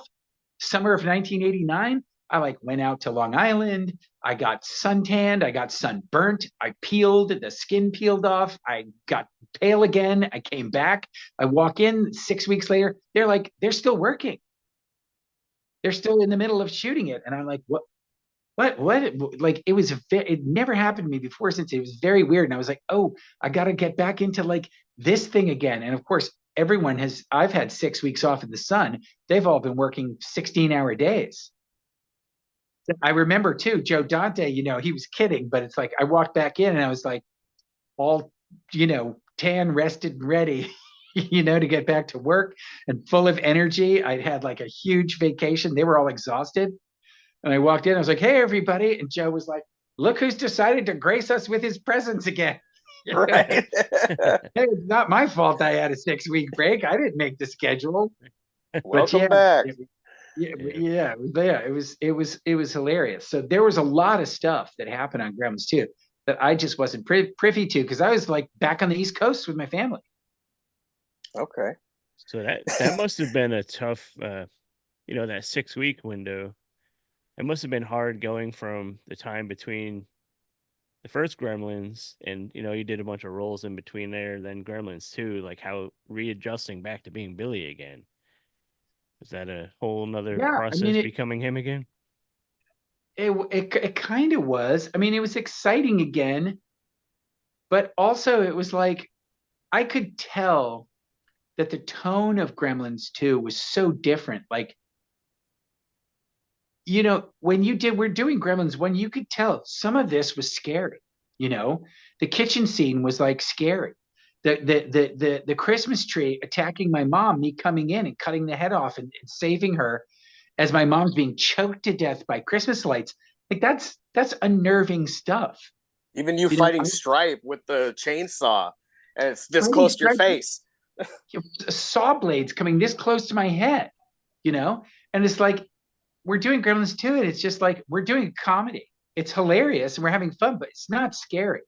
Summer of 1989. I like went out to Long Island. I got suntanned. I got sunburnt. I peeled, the skin peeled off. I got pale again. I came back. I walk in 6 weeks later. They're still working. They're still in the middle of shooting it. And I'm like, what? Like it never happened to me before since. It was very weird. And I was like, oh, I got to get back into like this thing again. And of course, I've had 6 weeks off in the sun. They've all been working 16-hour days. I remember too, Joe Dante, he was kidding, but it's like I walked back in and I was like all, tan, rested, and ready, to get back to work and full of energy. I'd had like a huge vacation. They were all exhausted. And I walked in, I was like, hey, everybody. And Joe was like, look who's decided to grace us with his presence again. Right. Hey, it's not my fault I had a 6-week break. I didn't make the schedule. Welcome back. It was hilarious. So there was a lot of stuff that happened on Gremlins 2 that I just wasn't privy to because I was like back on the East Coast with my family. Okay. So that must have been a tough, that 6-week window. It must have been hard going from the time between the first Gremlins and, you did a bunch of roles in between there, then Gremlins 2, like how readjusting back to being Billy again. Was that a whole nother process becoming him again? It kind of was. I mean, it was exciting again, but also it was like I could tell that the tone of Gremlins 2 was so different. Like, when we're doing Gremlins 1, you could tell some of this was scary. The kitchen scene was like scary. The Christmas tree attacking my mom, me coming in and cutting the head off and saving her as my mom's being choked to death by Christmas lights. Like that's unnerving stuff. Even you fighting Stripe with the chainsaw and it's this close to your face. Saw blades coming this close to my head, and it's like we're doing Gremlins 2 and it's just like we're doing a comedy. It's hilarious and we're having fun, but it's not scary.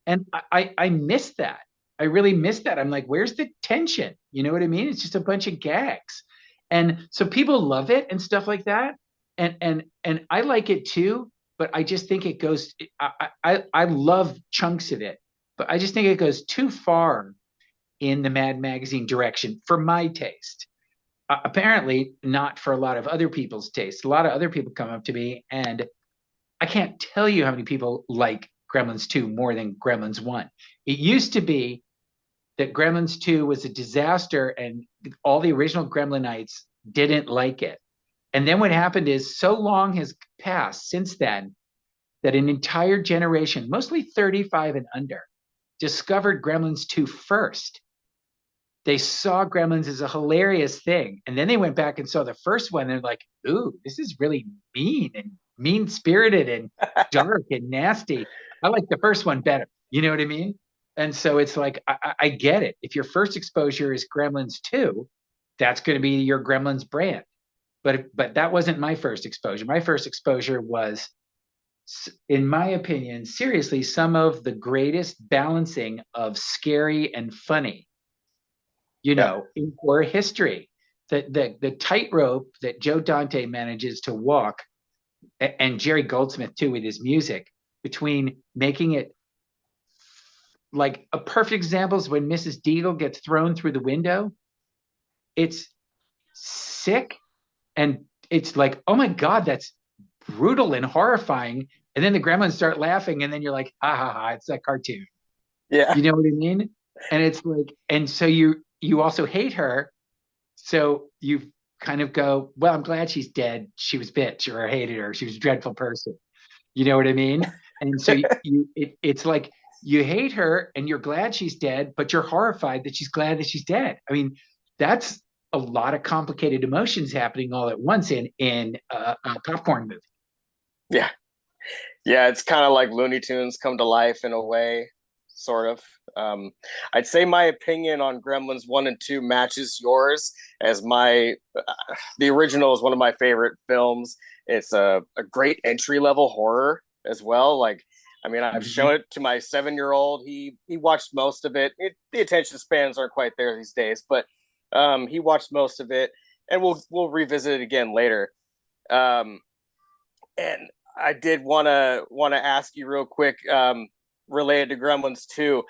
And I miss that. I really miss that. I'm like, where's the tension? You know what I mean? It's just a bunch of gags. And so people love it and stuff like that. And I like it too, but I just think it goes, I love chunks of it, but I just think it goes too far in the Mad Magazine direction for my taste. Apparently not for a lot of other people's taste. A lot of other people come up to me and I can't tell you how many people like Gremlins 2 more than Gremlins 1. It used to be that Gremlins 2 was a disaster and all the original Gremlinites didn't like it. And then what happened is so long has passed since then that an entire generation, mostly 35 and under, discovered Gremlins 2 first. They saw Gremlins as a hilarious thing. And then they went back and saw the first one and they're like, ooh, this is really mean and mean-spirited and dark and nasty. I like the first one better. You know what I mean? And so it's like, I get it. If your first exposure is Gremlins 2, that's going to be your Gremlins brand. But that wasn't my first exposure. My first exposure was, in my opinion, seriously, some of the greatest balancing of scary and funny, in horror history. The tightrope that Joe Dante manages to walk, and Jerry Goldsmith too with his music, between making it like a perfect example is when Mrs. Deagle gets thrown through the window. It's sick and it's like, oh my God, that's brutal and horrifying. And then the Gremlins start laughing and then you're like, ha ha ha, it's that cartoon. Yeah. You know what I mean? And it's like, and so you also hate her. So you kind of go, well, I'm glad she's dead. She was bitch, or I hated her. She was a dreadful person. You know what I mean? And so it's like you hate her and you're glad she's dead, but you're horrified that she's glad that she's dead. I mean, that's a lot of complicated emotions happening all at once in a popcorn movie. Yeah. Yeah, it's kind of like Looney Tunes come to life in a way, sort of. I'd say my opinion on Gremlins 1 and 2 matches yours, as the original is one of my favorite films. It's a great entry-level horror as well. Like, I mean, I've shown it to my 7-year-old. He watched most of it. The attention spans aren't quite there these days, but he watched most of it, and we'll revisit it again later. And I did want to ask you real quick, related to Gremlins 2.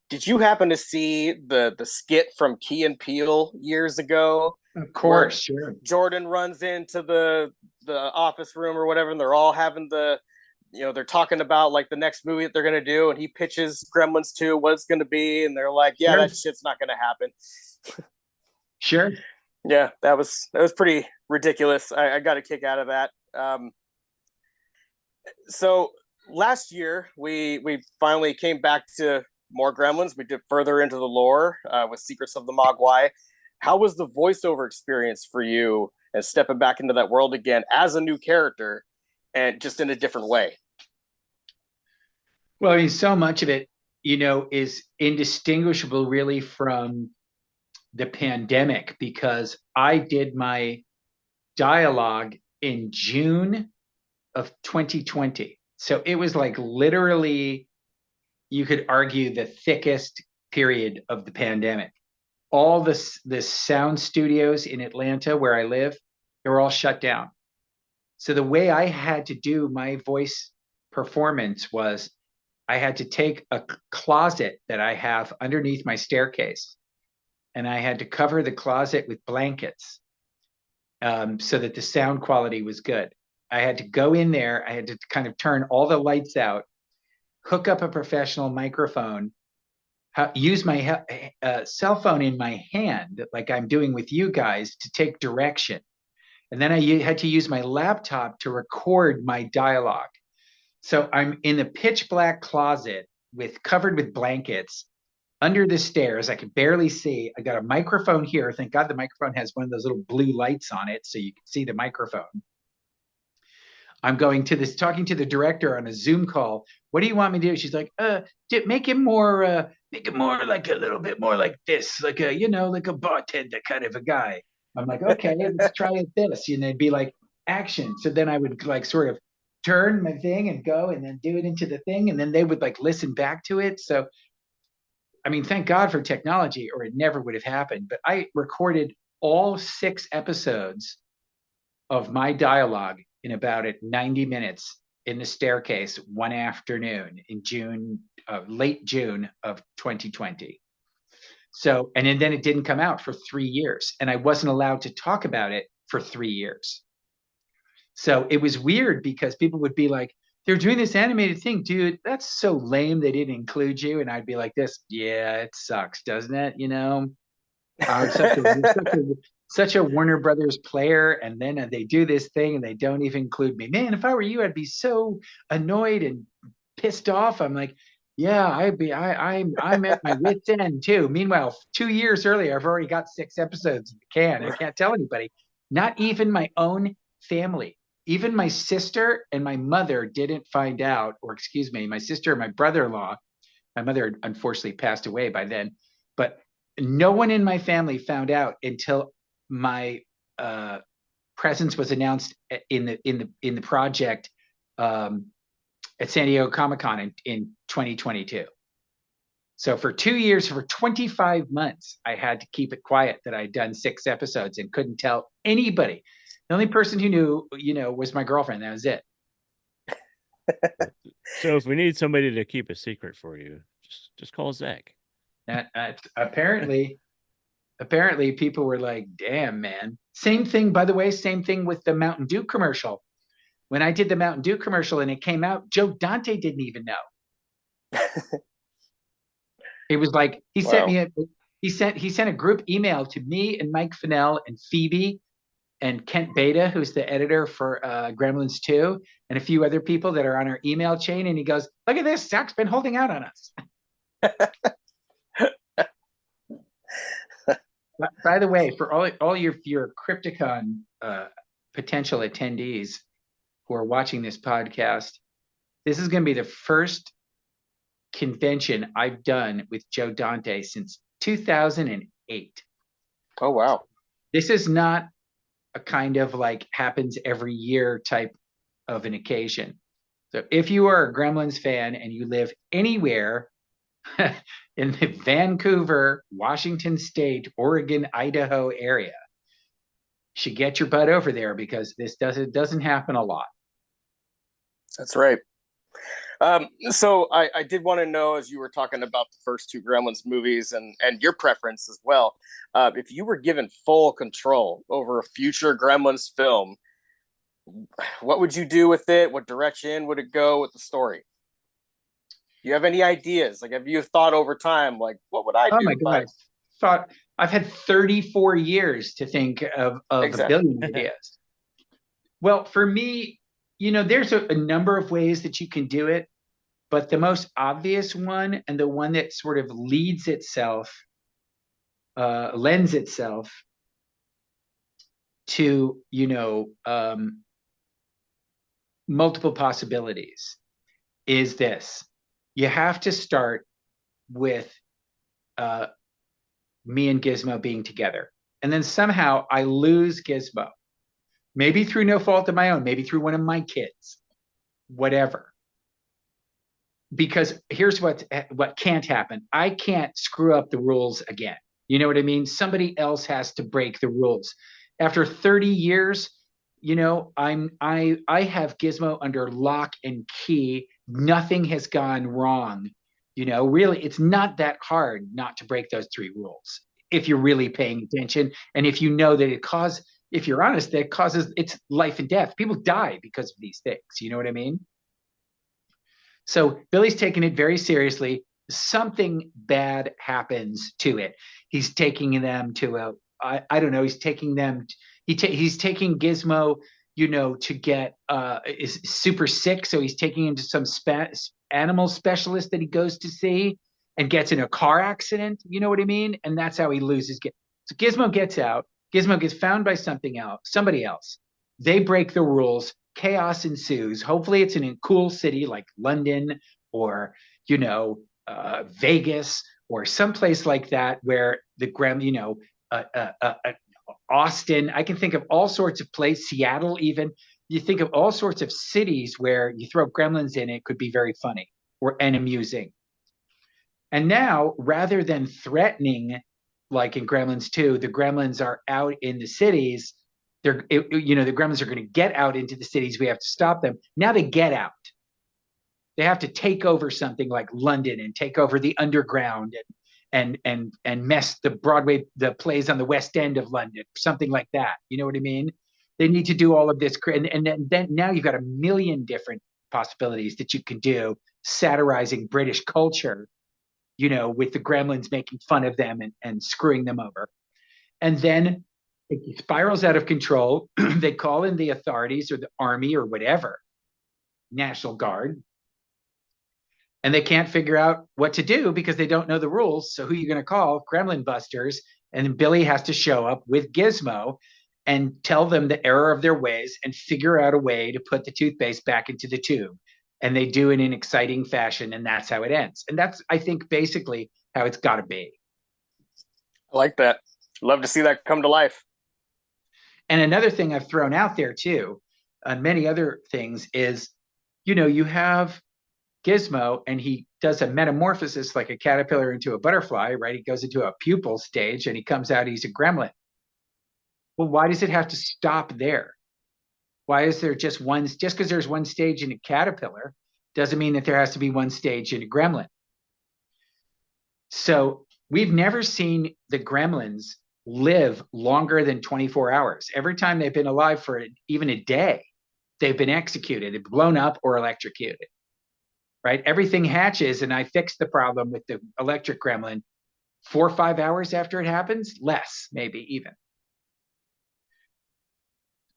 Did you happen to see the skit from Key and Peele years ago? Of course, sure. Jordan runs into the office room or whatever, and they're all having the they're talking about like the next movie that they're going to do, and he pitches Gremlins 2, what it's going to be. And they're like, yeah, Sure. that shit's not going to happen. Sure. Yeah, that was pretty ridiculous. I got a kick out of that. So last year we finally came back to more Gremlins. We did further into the lore with Secrets of the Mogwai. How was the voiceover experience for you and stepping back into that world again as a new character and just in a different way? Well, I mean, so much of it, is indistinguishable really from the pandemic, because I did my dialogue in June of 2020. So it was like literally, you could argue, the thickest period of the pandemic. All the sound studios in Atlanta where I live, they were all shut down. So the way I had to do my voice performance was I had to take a closet that I have underneath my staircase, and I had to cover the closet with blankets so that the sound quality was good. I had to go in there. I had to kind of turn all the lights out, hook up a professional microphone, use my cell phone in my hand, like I'm doing with you guys, to take direction. And then I had to use my laptop to record my dialogue. So I'm in the pitch black closet covered with blankets under the stairs. I could barely see. I got a microphone here. Thank God the microphone has one of those little blue lights on it so you can see the microphone. I'm talking to the director on a Zoom call. What do you want me to do? She's like, make it more like a little bit more like this, like like a bartender kind of a guy. I'm like, okay, let's try it this. And it'd be like action. So then I would like sort of turn my thing and go and then do it into the thing. And then they would like listen back to it. So, I mean, thank God for technology, or it never would have happened. But I recorded all 6 episodes of my dialogue in about 90 minutes in the staircase one afternoon in late June of 2020. So, and then it didn't come out for 3 years, and I wasn't allowed to talk about it for 3 years. So it was weird because people would be like, they're doing this animated thing, dude, that's so lame they didn't include you. And I'd be like this, yeah, it sucks, doesn't it? I'm such a Warner Brothers player, and then they do this thing and they don't even include me. Man, if I were you, I'd be so annoyed and pissed off. I'm like, yeah, I'm at my wit's end too. Meanwhile, 2 years earlier, I've already got 6 episodes in the can. I can't tell anybody, not even my own family. Even my sister and my mother didn't find out, or excuse me, my sister and my brother-in-law. My mother unfortunately passed away by then, but no one in my family found out until my presence was announced in the project at San Diego Comic-Con in 2022. So for 2 years, for 25 months, I had to keep it quiet that I'd done 6 episodes and couldn't tell anybody. The only person who knew, was my girlfriend. That was it. So if we need somebody to keep a secret for you, just call Zach. Apparently people were like, damn, man. Same thing, by the way, same thing with the Mountain Dew commercial. When I did the Mountain Dew commercial and it came out, Joe Dante didn't even know. It was like he sent a group email to me and Mike Fennell and Phoebe and Kent Beta, who's the editor for Gremlins 2, and a few other people that are on our email chain. And he goes, look at this, Zach's been holding out on us. By the way, for all your Crypticon potential attendees who are watching this podcast, this is going to be the first convention I've done with Joe Dante since 2008. Oh, wow. This is not a kind of like happens every year type of an occasion. So if you are a Gremlins fan and you live anywhere in the Vancouver, Washington State, Oregon, Idaho area, you should get your butt over there, because this doesn't happen a lot. That's right. So I did want to know, as you were talking about the first 2 Gremlins movies and your preference as well, if you were given full control over a future Gremlins film, what would you do with it? What direction would it go with the story? Do you have any ideas? Like, have you thought over time, like, what would I Oh do my if God. I've had 34 years to think of a Exactly. billion ideas. Well, for me, there's a number of ways that you can do it, but the most obvious one and the one that sort of lends itself to, multiple possibilities is this. You have to start with me and Gizmo being together. And then somehow I lose Gizmo. Maybe through no fault of my own, maybe through one of my kids, whatever. Because here's what can't happen. I can't screw up the rules again. You know what I mean? Somebody else has to break the rules. After 30 years, I have Gizmo under lock and key. Nothing has gone wrong. Really, it's not that hard not to break those 3 rules if you're really paying attention, and if you know that if you're honest, that causes it's life and death. People die because of these things. You know what I mean? So Billy's taking it very seriously. Something bad happens to it. He's taking them to I don't know. He's taking them. He's taking Gizmo, to get is super sick. So he's taking him to some animal specialist that he goes to see and gets in a car accident. You know what I mean? And that's how he loses. So Gizmo gets out. Gizmo gets found by somebody else. They break the rules. Chaos ensues. Hopefully it's in a cool city like London or, Vegas or someplace like that where the Austin. I can think of all sorts of places, Seattle even. You think of all sorts of cities where you throw gremlins in, it could be very funny and amusing. And now, rather than threatening, like in Gremlins 2, the gremlins are out in the cities. The gremlins are going to get out into the cities. We have to stop them. Now they get out. They have to take over something like London and take over the underground and mess the plays on the West End of London, something like that. You know what I mean? They need to do all of this. And then now you've got a million different possibilities that you can do, satirizing British culture, with the gremlins making fun of them and screwing them over. And then it spirals out of control. They call in the authorities or the army or whatever, National Guard. And they can't figure out what to do because they don't know the rules. So who are you going to call? Gremlin Busters. And then Billy has to show up with Gizmo and tell them the error of their ways and figure out a way to put the toothpaste back into the tube. And they do it in exciting fashion, and that's how it ends. And that's, I think, basically how it's got to be. I like that. Love to see that come to life. And another thing I've thrown out there, too, on many other things is, you have Gizmo, and he does a metamorphosis like a caterpillar into a butterfly, right? He goes into a pupal stage, and he comes out, he's a gremlin. Well, why does it have to stop there? Why is there just because there's one stage in a caterpillar doesn't mean that there has to be one stage in a gremlin. So we've never seen the gremlins live longer than 24 hours. Every time they've been alive for even a day, they've been executed, blown up, or electrocuted, right? Everything hatches, and I fix the problem with the electric gremlin 4 or 5 hours after it happens, less, maybe even.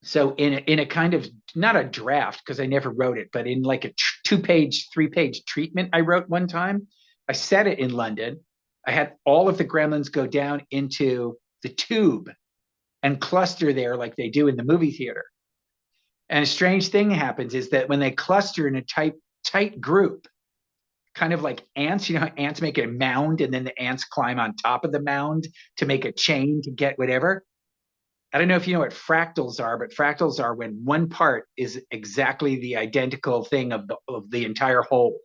So in a kind of, not a draft, because I never wrote it, but in like a 2-page, 3-page treatment I wrote one time, I set it in London. I had all of the gremlins go down into the tube and cluster there like they do in the movie theater. And a strange thing happens is that when they cluster in a tight group, kind of like ants, how ants make a mound and then the ants climb on top of the mound to make a chain to get whatever. I don't know if you know what fractals are, but fractals are when one part is exactly the identical thing of the entire whole.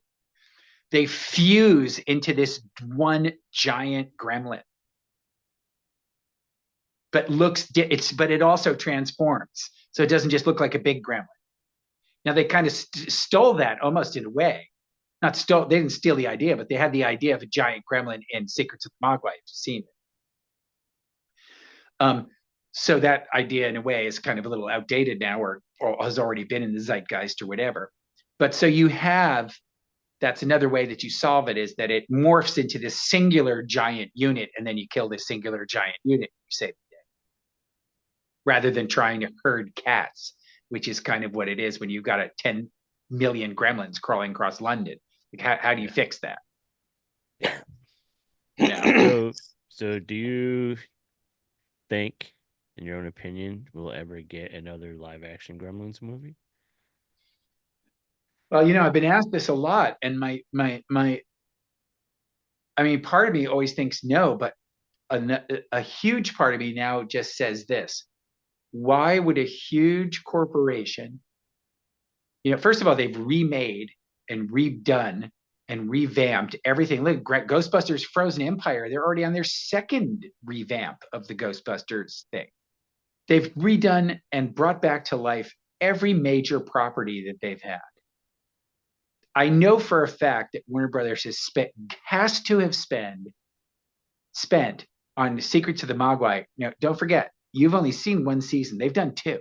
They fuse into this one giant gremlin. But it also transforms. So it doesn't just look like a big gremlin. Now they kind of stole that almost in a way. They didn't steal the idea, but they had the idea of a giant gremlin in Secrets of the Mogwai. If you've seen it. So that idea in a way is kind of a little outdated now, or has already been in the zeitgeist or whatever. But so you have, that's another way that you solve it, is that it morphs into this singular giant unit, and then you kill this singular giant unit, you save the day. Rather than trying to herd cats, which is kind of what it is when you've got a 10 million gremlins crawling across London. Like how do you fix that? You know? So do you think, in your own opinion, we'll ever get another live action Gremlins movie? Well, I've been asked this a lot, and my I mean, part of me always thinks no, but a huge part of me now just says this: why would a huge corporation, first of all, they've remade and redone and revamped everything. Look, Ghostbusters Frozen Empire, they're already on their second revamp of the Ghostbusters thing. They've redone and brought back to life every major property that they've had. I know for a fact that Warner Brothers has to have spent on the Secrets of the Mogwai. Now, don't forget, you've only seen one season. They've done 2.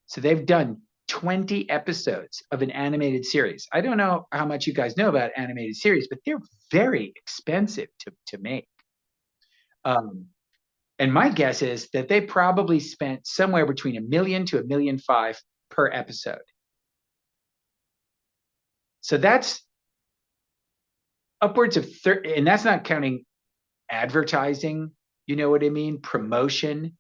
So they've done 20 episodes of an animated series. I don't know how much you guys know about animated series, but they're very expensive to make. And my guess is that they probably spent somewhere between $1 million to $1.5 million per episode. So that's upwards of 30, and that's not counting advertising, you know what I mean? Promotion.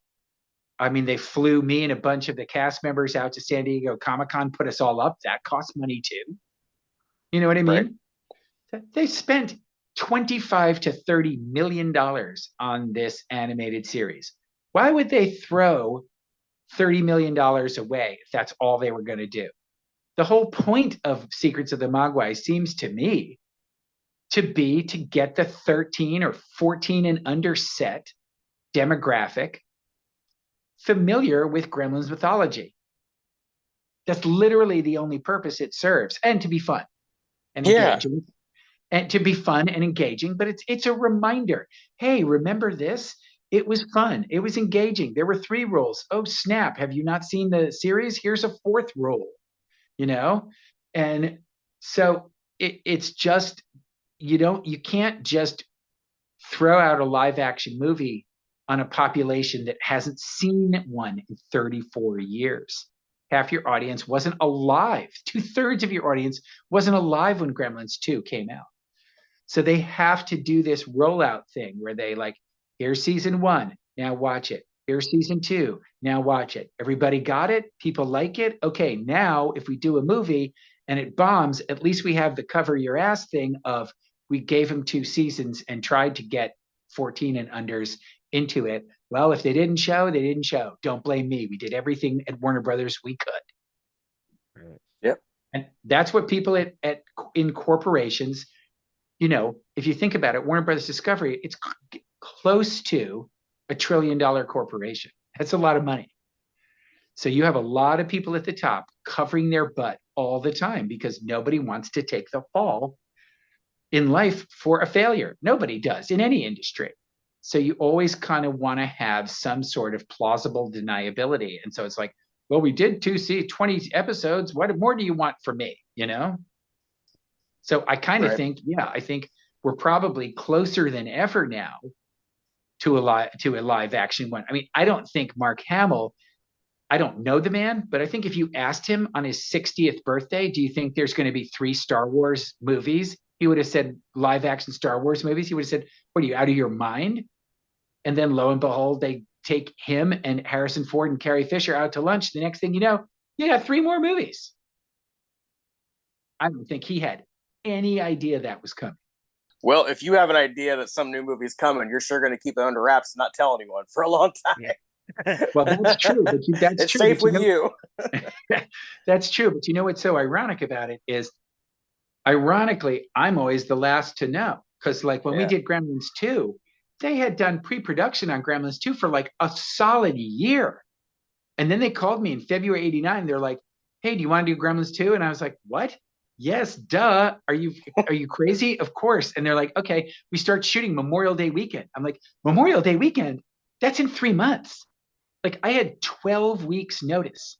I mean, they flew me and a bunch of the cast members out to San Diego Comic-Con, put us all up. That costs money too. You know what I mean? Right. They spent $25 to $30 million on this animated series. Why would they throw $30 million away if that's all they were going to do? The whole point of Secrets of the Mogwai seems to me to be to get the 13 or 14 and under set demographic familiar with Gremlins mythology. That's literally the only purpose it serves, and to be fun and engaging. And to be fun and engaging, but it's a reminder. Hey, remember this? It was fun. It was engaging. There were 3 rules. Oh, snap. Have you not seen the series? Here's a 4th rule. And so it's just, you can't just throw out a live action movie on a population that hasn't seen one in 34 years. Half your audience wasn't alive. 2/3 of your audience wasn't alive when Gremlins 2 came out. So they have to do this rollout thing where they here's season 1, now watch it. Here's season 2, now watch it. Everybody got it? People like it? Okay, now if we do a movie and it bombs, at least we have the cover your ass thing of we gave them 2 seasons and tried to get 14 and unders into it. Well, if they didn't show, they didn't show. Don't blame me. We did everything at Warner Brothers we could. Yep. And that's what people in corporations, if you think about it, Warner Brothers Discovery, it's close to $1 trillion corporation. That's a lot of money. So you have a lot of people at the top covering their butt all the time because nobody wants to take the fall in life for a failure. Nobody does in any industry. So you always kind of want to have some sort of plausible deniability. And so it's well, we did 20 episodes. What more do you want from me? So I kind of think, I think we're probably closer than ever now to a live action one. I mean, I don't think Mark Hamill, I don't know the man, but I think if you asked him on his 60th birthday, do you think there's going to be 3 Star Wars movies? He would have said live action Star Wars movies. He would have said, what are you, out of your mind? And then lo and behold, they take him and Harrison Ford and Carrie Fisher out to lunch. The next thing you know, you got 3 more movies. I don't think he had any idea that was coming. Well, if you have an idea that some new movie's coming, you're sure going to keep it under wraps and not tell anyone for a long time. Yeah. Well, that's true. But that's it's true. safe with you. That's true. But what's so ironic about it is, ironically, I'm always the last to know. Because when we did Gremlins 2, they had done pre-production on Gremlins 2 for a solid year. And then they called me in February '89. They're like, hey, do you want to do Gremlins 2? And I was like, what? Yes, duh. Are you crazy? Of course. And they're like, okay, we start shooting Memorial Day weekend. I'm like, Memorial Day weekend? That's in 3 months. Like I had 12 weeks notice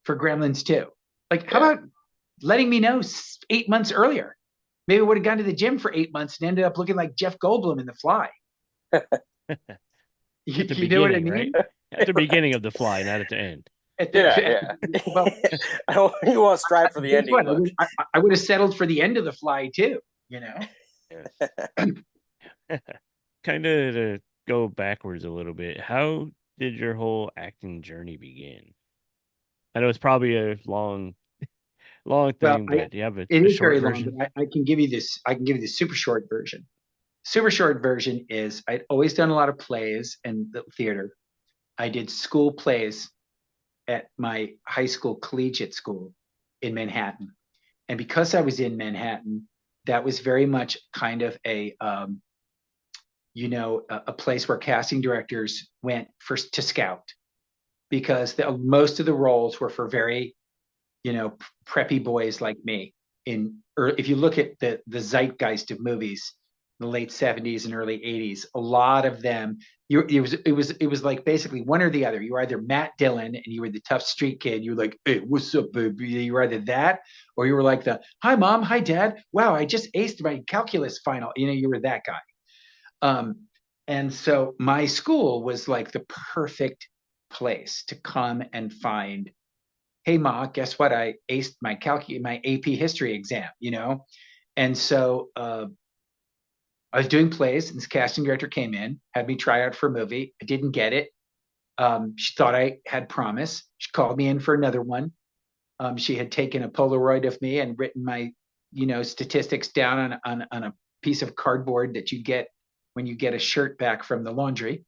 for Gremlins 2. Like, how Yeah. about letting me know 8 months earlier? Maybe I would have gone to the gym for 8 months and ended up looking like Jeff Goldblum in The Fly. You, At the you know what I beginning, mean? right? At the beginning of The Fly, not at the end. At the, Yeah. well, I don't. You want to strive for the guess ending what? look. I would have settled for the end of The Fly too. You know? Kind of to go backwards a little bit, how did your whole acting journey begin? I know it's probably a long Well, thing, but do you have it a is short very long, version? but I can give you this. I can give you the super short version. Super short version is I'd always done a lot of plays and the theater. I did school plays at my high school collegiate school in Manhattan. And because I was in Manhattan, that was very much kind of a place where casting directors went first to scout because most of the roles were for very, preppy boys like me. Or if you look at the zeitgeist of movies, the late 70s and early 80s, a lot of them, it was like basically one or the other. You were either Matt Dillon and you were the tough street kid. You were like, hey, what's up, baby? You were either that, or you were like the hi mom, hi dad. Wow, I just aced my calculus final. You were that guy. And so my school was like the perfect place to come and find, hey ma, guess what? I aced my AP history exam, And so I was doing plays, and this casting director came in, had me try out for a movie. I didn't get it. She thought I had promise. She called me in for another one. She had taken a Polaroid of me and written my, statistics down on a piece of cardboard that you get when you get a shirt back from the laundry.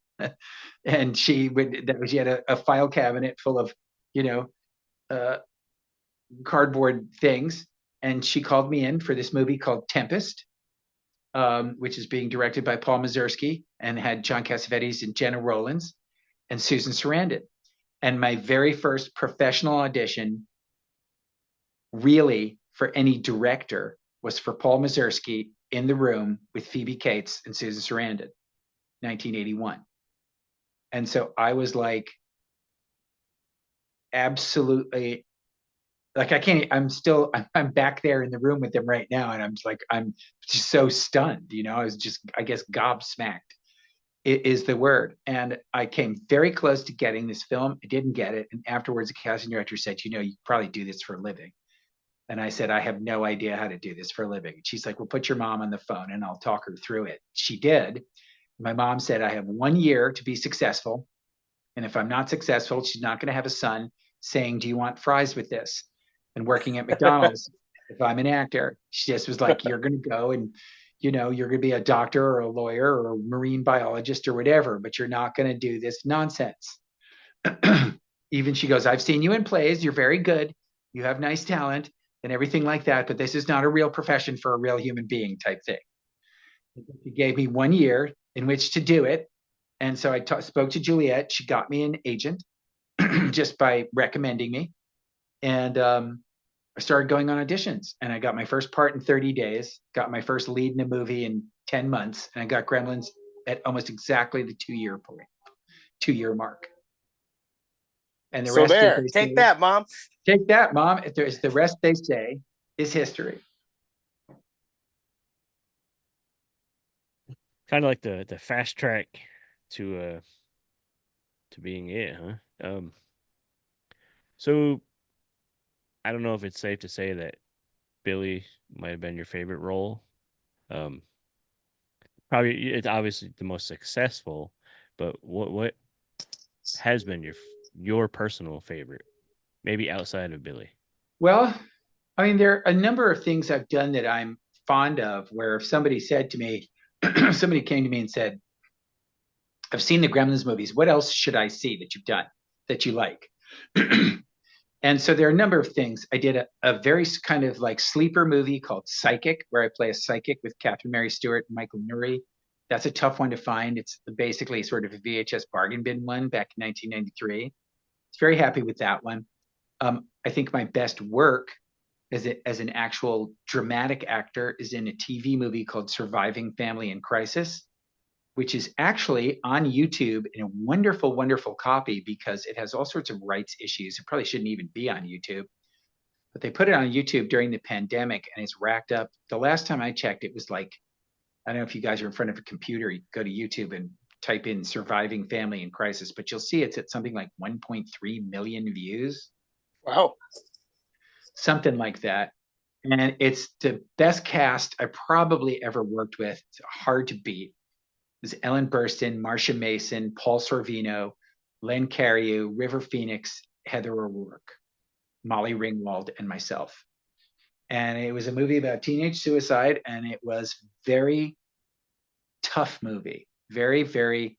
And she had a file cabinet full of, uh, cardboard things. And she called me in for this movie called Tempest, which is being directed by Paul Mazursky and had John Cassavetes and Jenna Rollins and Susan Sarandon. And my very first professional audition, really for any director, was for Paul Mazursky in the room with Phoebe Cates and Susan Sarandon, 1981. And so I was like, absolutely, like I'm back there in the room with them right now, and I'm just so stunned. I was just, I guess, gobsmacked is the word. And I came very close to getting this film. I didn't get it. And afterwards, the casting director said, you probably do this for a living. And I said, I have no idea how to do this for a living. And she's like, well, put your mom on the phone and I'll talk her through it. She did. My mom said, I have 1 year to be successful. And if I'm not successful, she's not going to have a son saying, do you want fries with this? And working at McDonald's, if I'm an actor, she just was like, you're going to go and, you're going to be a doctor or a lawyer or a marine biologist or whatever, but you're not going to do this nonsense. Even she goes, I've seen you in plays. You're very good. You have nice talent and everything like that, but this is not a real profession for a real human being type thing. She gave me 1 year in which to do it. And so I spoke to Juliet. She got me an agent just by recommending me. And I started going on auditions, and I got my first part in 30 days, got my first lead in a movie in 10 months, and I got Gremlins at almost exactly the 2-year mark. And the rest Take that, mom. Take that, mom. The rest, they say, is history. Kind of like the fast track to being it, huh? So I don't know if it's safe to say that Billy might have been your favorite role. Probably it's obviously the most successful, but what has been your personal favorite? Maybe outside of Billy. Well, I mean, there are a number of things I've done that I'm fond of, where if somebody said to me, somebody came to me and said, I've seen the Gremlins movies. What else should I see that you've done that you like? And so there are a number of things. I did a very kind of like sleeper movie called Psychic, where I play a psychic with Catherine Mary Stewart and Michael Nouri. That's a tough one to find. It's basically sort of a VHS bargain bin one back in 1993. I was very happy with that one. I think my best work as an actual dramatic actor is in a TV movie called Surviving Family in Crisis, which is actually on YouTube in a wonderful, wonderful copy because it has all sorts of rights issues. It probably shouldn't even be on YouTube, but they put it on YouTube during the pandemic and it's racked up. The last time I checked, it was like, I don't know if you guys are in front of a computer, you go to YouTube and type in surviving family in crisis, but you'll see it's at something like 1.3 million views. Wow. Something like that. And it's the best cast I probably ever worked with. It's hard to beat. It was Ellen Burstyn, Marsha Mason, Paul Sorvino, Len Cariou, River Phoenix, Heather O'Rourke, Molly Ringwald, and myself. And it was a movie about teenage suicide, and it was very tough movie. Very, very,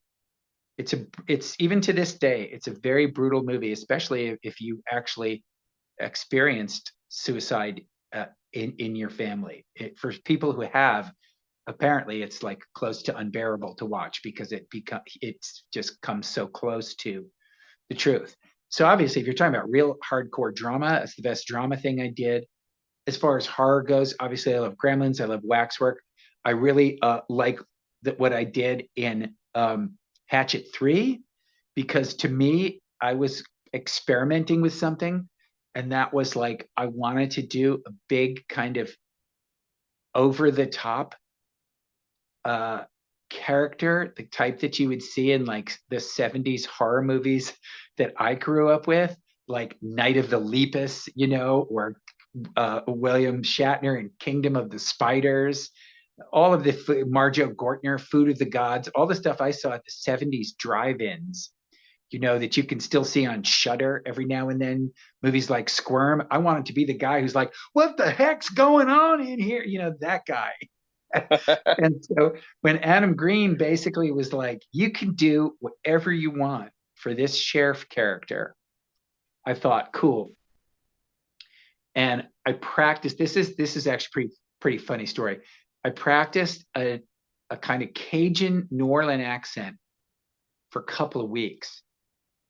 it's even to this day, it's a very brutal movie, especially if you actually experienced suicide in your family. For people who have, apparently it's like close to unbearable to watch because it's just comes so close to the truth. So obviously, if you're talking about real hardcore drama, it's the best drama thing I did. As far as horror goes, obviously I love Gremlins, I love Waxwork. I really like what I did in Hatchet 3, because to me, I was experimenting with something, and that was like, I wanted to do a big kind of over the top character, the type that you would see in like the 70s horror movies that I grew up with, like Night of the Lepus, you know, or William Shatner in Kingdom of the Spiders, all of the Marjoe Gortner, Food of the Gods, all the stuff I saw at the 70s drive-ins, you know, that you can still see on Shudder every now and then, movies like Squirm. I wanted to be the guy who's like, what the heck's going on in here? You know, that guy. And so when Adam Green basically was like, you can do whatever you want for this sheriff character, I thought, cool. And I practiced, this is actually pretty funny story. I practiced a kind of Cajun New Orleans accent for a couple of weeks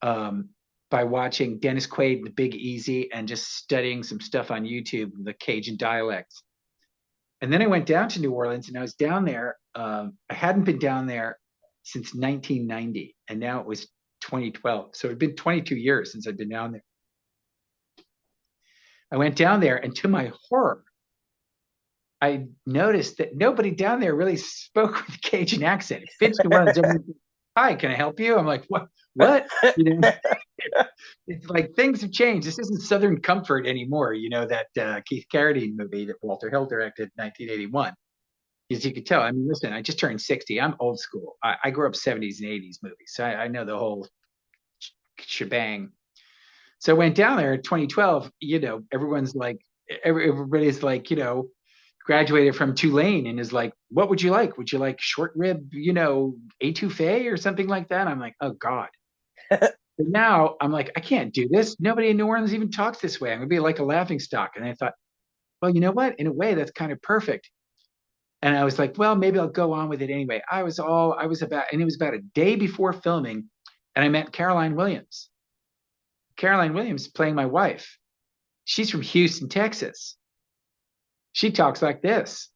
by watching Dennis Quaid, The Big Easy, and just studying some stuff on YouTube, the Cajun dialects. And then I went down to New Orleans, and I was down there. I hadn't been down there since 1990, and now it was 2012. So it'd been 22 years since I'd been down there. I went down there, and to my horror, I noticed that nobody down there really spoke with a Cajun accent. Fitz New Orleans, hi, can I help you? I'm like, what? You know, it's like things have changed. This isn't Southern Comfort anymore. You know, that Keith Carradine movie that Walter Hill directed in 1981. As you could tell, I mean, listen, I just turned 60. I'm old school. I grew up 70s and 80s movies. So I know the whole shebang. So I went down there in 2012, you know, everybody's like, you know, graduated from Tulane and is like, what would you like? Would you like short rib, you know, étouffée or something like that? I'm like, oh God. But now I'm like, I can't do this. Nobody in New Orleans even talks this way. I'm gonna be like a laughing stock. And I thought, well, you know what? In a way, that's kind of perfect. And I was like, well, maybe I'll go on with it anyway. And it was about a day before filming, and I met Caroline Williams. Caroline Williams playing my wife. She's from Houston, Texas. She talks like this.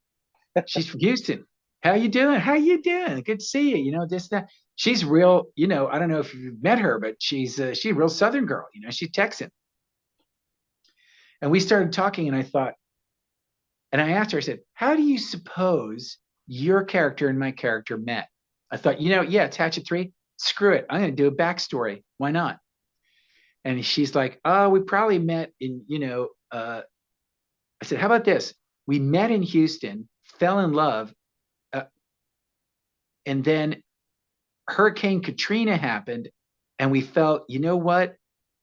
She's from Houston. How you doing? How you doing? Good to see you. You know, this, that. She's real, you know, I don't know if you've met her, but she's a real Southern girl. You know, she's Texan. And we started talking, and I thought, and I asked her, I said, how do you suppose your character and my character met? I thought, you know, yeah, it's Hatchet 3. Screw it. I'm going to do a backstory. Why not? And she's like, oh, we probably met in, you know, I said, how about this? We met in Houston, fell in love, and then Hurricane Katrina happened, and we felt, you know what?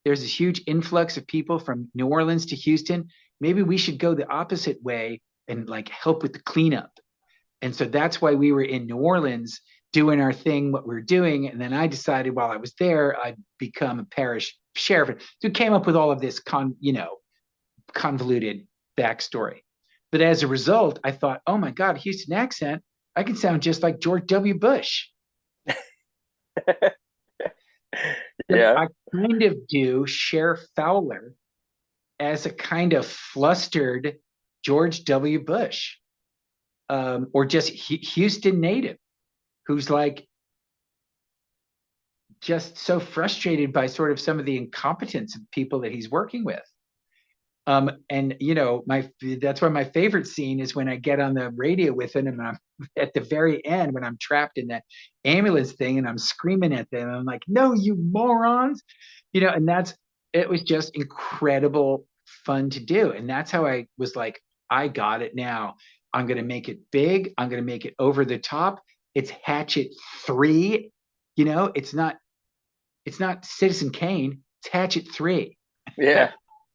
There's this huge influx of people from New Orleans to Houston. Maybe we should go the opposite way and like help with the cleanup. And so that's why we were in New Orleans doing our thing, what we were doing. And then I decided while I was there, I'd become a parish sheriff. So came up with all of this convoluted backstory. But as a result, I thought, oh my God, Houston accent, I can sound just like George W. Bush. Yeah. I kind of do Sheriff Fowler as a kind of flustered George W. Bush, or just Houston native. who's like just so frustrated by sort of some of the incompetence of people that he's working with. And that's why my favorite scene is when I get on the radio with him and I'm at the very end when I'm trapped in that ambulance thing and I'm screaming at them. I'm like, no, you morons, and it was just incredible fun to do. And that's how I was like, I got it now. I'm going to make it big. I'm going to make it over the top. It's Hatchet 3. It's not Citizen Kane. It's Hatchet 3. Yeah.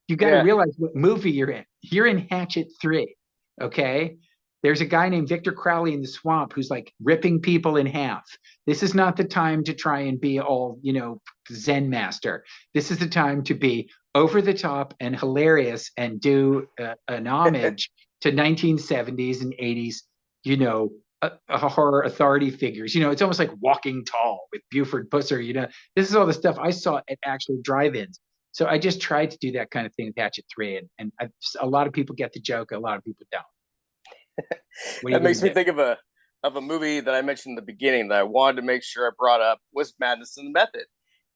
You got to realize what movie you're in. You're in Hatchet 3. Okay. There's a guy named Victor Crowley in the swamp who's like ripping people in half. This is not the time to try and be all, Zen master. This is the time to be over the top and hilarious and do an homage to 1970s and 80s, horror authority figures. It's almost like Walking Tall with Buford Pusser. This is all the stuff I saw at actual drive-ins. So I just tried to do that kind of thing with Hatchet 3, and a lot of people get the joke, a lot of people don't. That makes me think of a movie that I mentioned in the beginning that I wanted to make sure I brought up was Madness in the Method,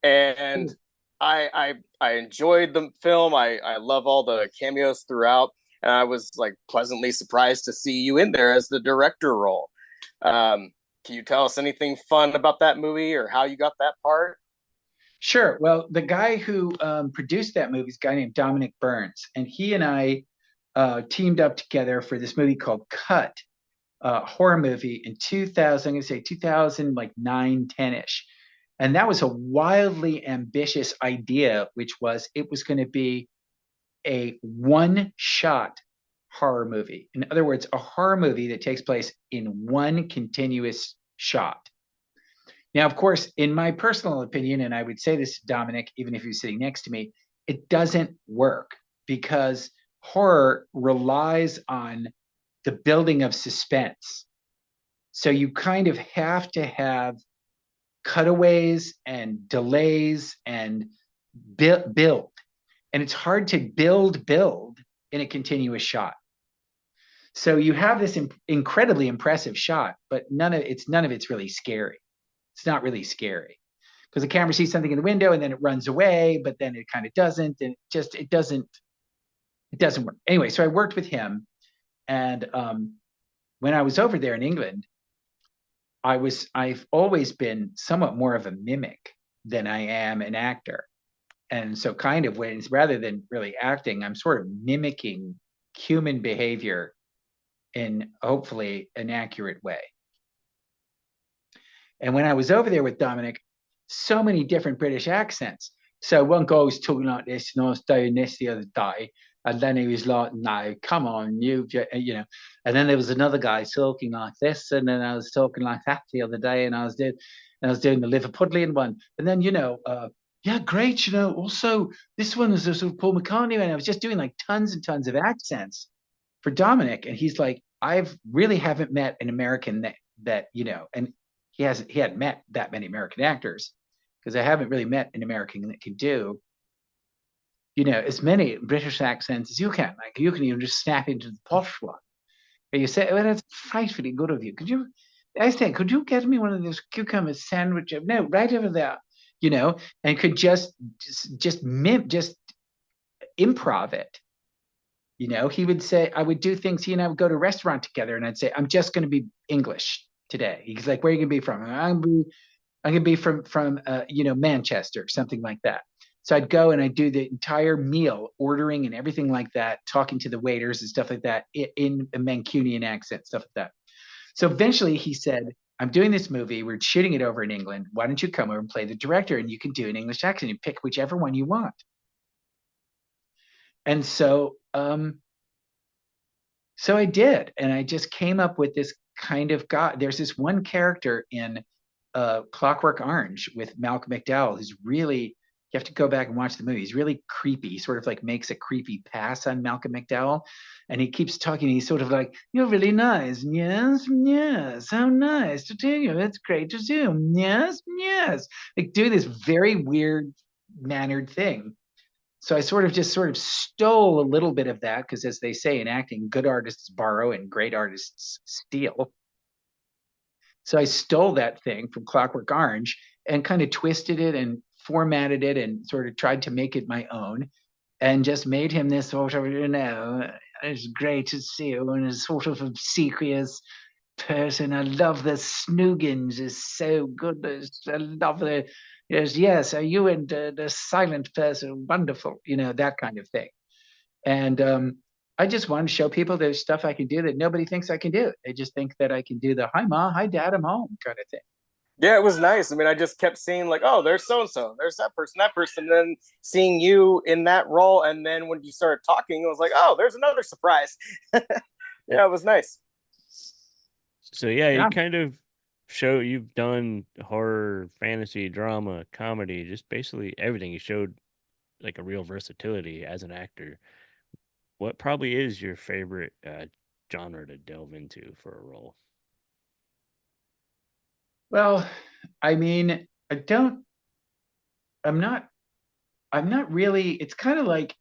and I enjoyed the film. I love all the cameos throughout, and I was like pleasantly surprised to see you in there as the director role. Can you tell us anything fun about that movie or how you got that part? Sure. Well, the guy who produced that movie is a guy named Dominic Burns, and he and I teamed up together for this movie called Cut, horror movie in 2000. I'm going to say 2009, 10-ish. And that was a wildly ambitious idea, which was it was going to be a one-shot horror movie. In other words, a horror movie that takes place in one continuous shot. Now, of course, in my personal opinion, and I would say this to Dominic, even if he was sitting next to me, it doesn't work because horror relies on the building of suspense. So you kind of have to have cutaways and delays and build. And it's hard to build in a continuous shot. So you have this incredibly impressive shot, but none of it's really scary. It's not really scary because the camera sees something in the window and then it runs away, but then it kind of doesn't, and it doesn't work. Anyway, so I worked with him, and when I was over there in England, I've always been somewhat more of a mimic than I am an actor, and so kind of when rather than really acting, I'm sort of mimicking human behavior in hopefully an accurate way. And when I was over there with Dominic, so many different British accents. So one guy was talking like this, and I was doing this the other day, and then he was like, "No, come on, you know." And then there was another guy talking like this, and then I was talking like that the other day, and I was doing the Liverpudlian one, and then yeah, great, Also, this one is a sort of Paul McCartney, and I was just doing like tons and tons of accents for Dominic, and he's like, "I've really haven't met an American that and he hadn't met that many American actors because I haven't really met an American that can do, as many British accents as you can. Like you can even just snap into the posh one. And you say, well, that's frightfully good of you. Could you get me one of those cucumber sandwiches? No, right over there, and could just improv it. He would say, I would do things, he and I would go to a restaurant together and I'd say, I'm just going to be English today. He's like, where are you going to be from? I'm going to be from Manchester, something like that. So I'd go and I'd do the entire meal, ordering and everything like that, talking to the waiters and stuff like that in a Mancunian accent, stuff like that. So eventually he said, I'm doing this movie. We're shooting it over in England. Why don't you come over and play the director? And you can do an English accent. You pick whichever one you want. And so I did. And I just came up with this kind of guy. There's this one character in Clockwork Orange with Malcolm McDowell who's really, you have to go back and watch the movie. He's really creepy. He sort of like makes a creepy pass on Malcolm McDowell. And he keeps talking. He's sort of like, you're really nice. Yes, yes. How nice to do you. That's great to do. Yes, yes. Like do this very weird mannered thing. So I sort of stole a little bit of that because, as they say in acting, good artists borrow and great artists steal. So I stole that thing from Clockwork Orange and kind of twisted it and formatted it and sort of tried to make it my own, and just made him this sort of, it's great to see you, and a sort of obsequious person. I love the Snoogans is so good. I love the yes. Are you and the silent person wonderful? That kind of thing. And I just wanted to show people there's stuff I can do that nobody thinks I can do. They just think that I can do the hi ma, hi dad, I'm home kind of thing. Yeah, it was nice. I mean, I just kept seeing like, oh, there's so and so, there's that person, and then seeing you in that role, and then when you started talking, it was like, oh, there's another surprise. Yeah, it was nice. So yeah, you kind of show you've done horror, fantasy, drama, comedy, just basically everything. You showed like a real versatility as an actor. What probably is your favorite genre to delve into for a role? Well, I mean, I'm not really, it's kind of like,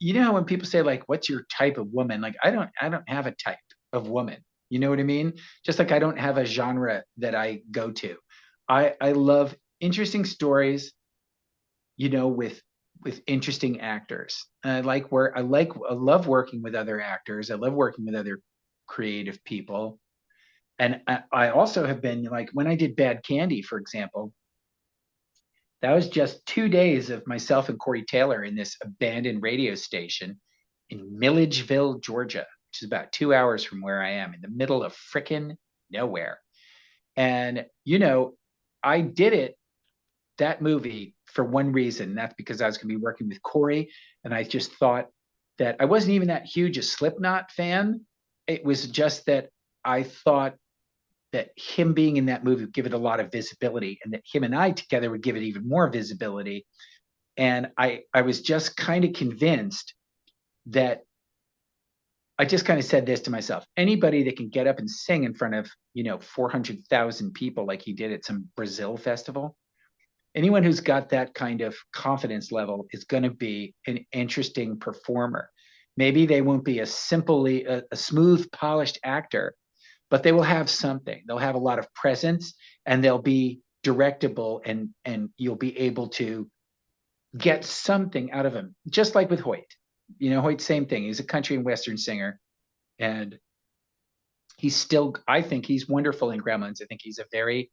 when people say like, what's your type of woman? Like, I don't have a type of woman. You know what I mean? Just like I don't have a genre that I go to. I love interesting stories, with interesting actors. And I love working with other actors. I love working with other creative people. And I also have been like, when I did Bad Candy, for example, that was just 2 days of myself and Corey Taylor in this abandoned radio station in Milledgeville, Georgia, which is about 2 hours from where I am, in the middle of frickin' nowhere. And, I did that movie for one reason. That's because I was going to be working with Corey. And I just thought that I wasn't even that huge a Slipknot fan. It was just that I thought that him being in that movie would give it a lot of visibility, and that him and I together would give it even more visibility. And I was just kind of convinced that I just kind of said this to myself: anybody that can get up and sing in front of, 400,000 people like he did at some Brazil festival, anyone who's got that kind of confidence level is going to be an interesting performer. Maybe they won't be a smooth, polished actor, but they will have something. They'll have a lot of presence, and they'll be directable, and you'll be able to get something out of him. Just like with Hoyt. Hoyt, same thing. He's a country and Western singer, and I think he's wonderful in Gremlins. I think he's a very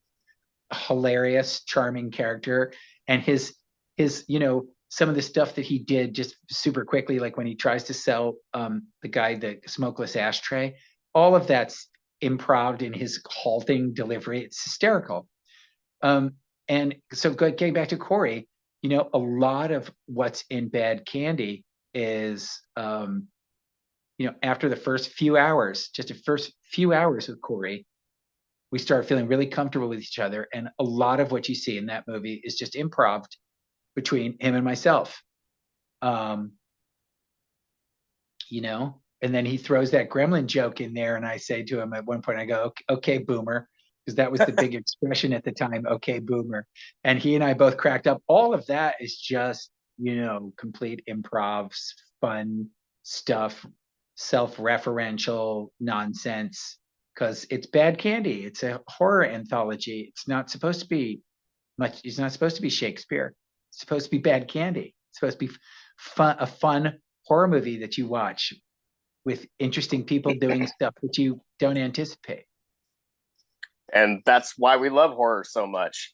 hilarious, charming character. And his some of the stuff that he did just super quickly, like when he tries to sell the guy the smokeless ashtray, all of that's improv in his halting delivery. It's hysterical. And so getting back to Corey, a lot of what's in Bad Candy is, after the first few hours with Corey, we start feeling really comfortable with each other. And a lot of what you see in that movie is just improv between him and myself. And then he throws that gremlin joke in there, and I say to him at one point, I go, okay, boomer, because that was the big expression at the time, okay, boomer. And he and I both cracked up. All of that is just, complete improv, fun stuff, self-referential nonsense, because it's Bad Candy. It's a horror anthology. It's not supposed to be Shakespeare. It's supposed to be Bad Candy. It's supposed to be a fun horror movie that you watch with interesting people doing stuff that you don't anticipate. And that's why we love horror so much,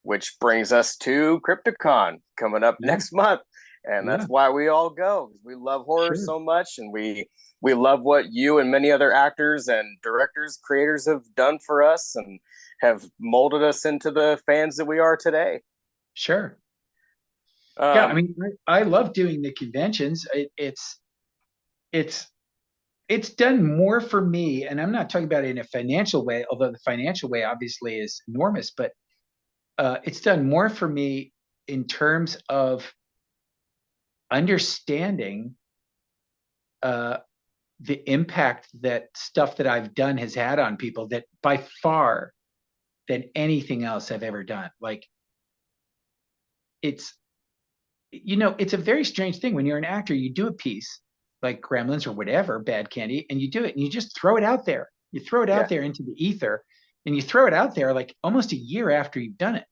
which brings us to Crypticon coming up next month. And that's why we all go, because we love horror so much, and we love what you and many other actors and directors, creators have done for us and have molded us into the fans that we are today. Sure. Yeah, I mean, I love doing the conventions. It's done more for me, and I'm not talking about it in a financial way, although the financial way obviously is enormous, but it's done more for me in terms of understanding the impact that stuff that I've done has had on people, that by far than anything else I've ever done. Like, it's a very strange thing when you're an actor. You do a piece like Gremlins or whatever, Bad Candy, and you do it and you just throw it out there. You throw it out there into the ether, and you throw it out there like almost a year after you've done it.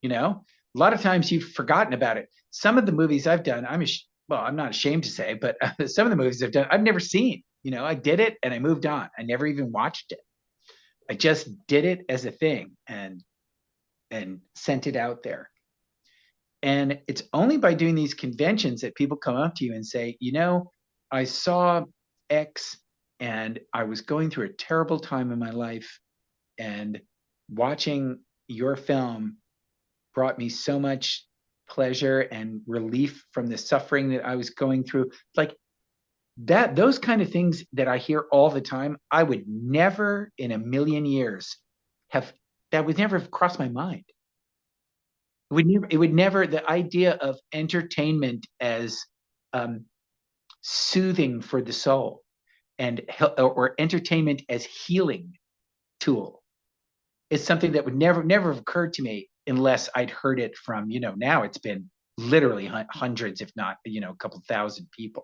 A lot of times you've forgotten about it. Some of the movies I've done, I'm not ashamed to say, but some of the movies I've done, I've never seen. I did it and I moved on. I never even watched it. I just did it as a thing and sent it out there. And it's only by doing these conventions that people come up to you and say, I saw X and I was going through a terrible time in my life, and watching your film brought me so much pleasure and relief from the suffering that I was going through. Like that, those kind of things that I hear all the time, I would never in a million years that would never have crossed my mind. It would never, the idea of entertainment as soothing for the soul or entertainment as healing tool is something that would never have occurred to me unless I'd heard it from, now it's been literally hundreds, if not, a couple thousand people.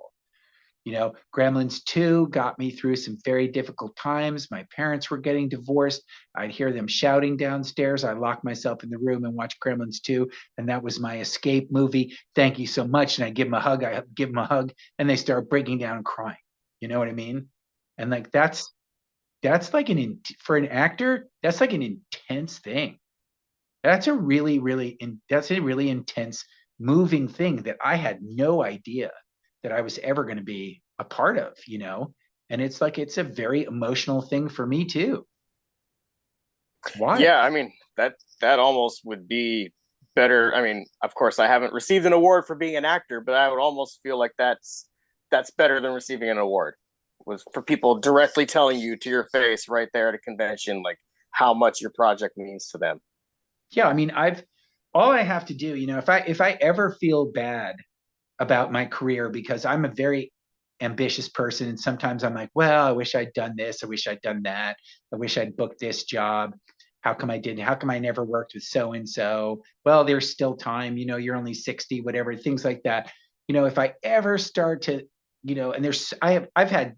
Gremlins 2 got me through some very difficult times. My parents were getting divorced. I'd hear them shouting downstairs. I locked myself in the room and watched Gremlins 2, and that was my escape movie. Thank you so much. And I give them a hug, and they start breaking down and crying. You know what I mean? And like that's like for an actor, that's like an intense thing. That's a really, really intense, moving thing that I had no idea that I was ever going to be a part of, and it's a very emotional thing for me too. Why? Yeah, I mean, that almost would be better. I mean, of course, I haven't received an award for being an actor, but I would almost feel like that's better than receiving an award, was for people directly telling you to your face right there at a convention, like how much your project means to them. Yeah, I mean, all I have to do, if I ever feel bad about my career, because I'm a very ambitious person, and sometimes I'm like, well, I wish I'd done this, I wish I'd done that, I wish I'd booked this job, how come I didn't, how come I never worked with so and so, well, there's still time, you're only 60, whatever, things like that. If I ever start to, and I've had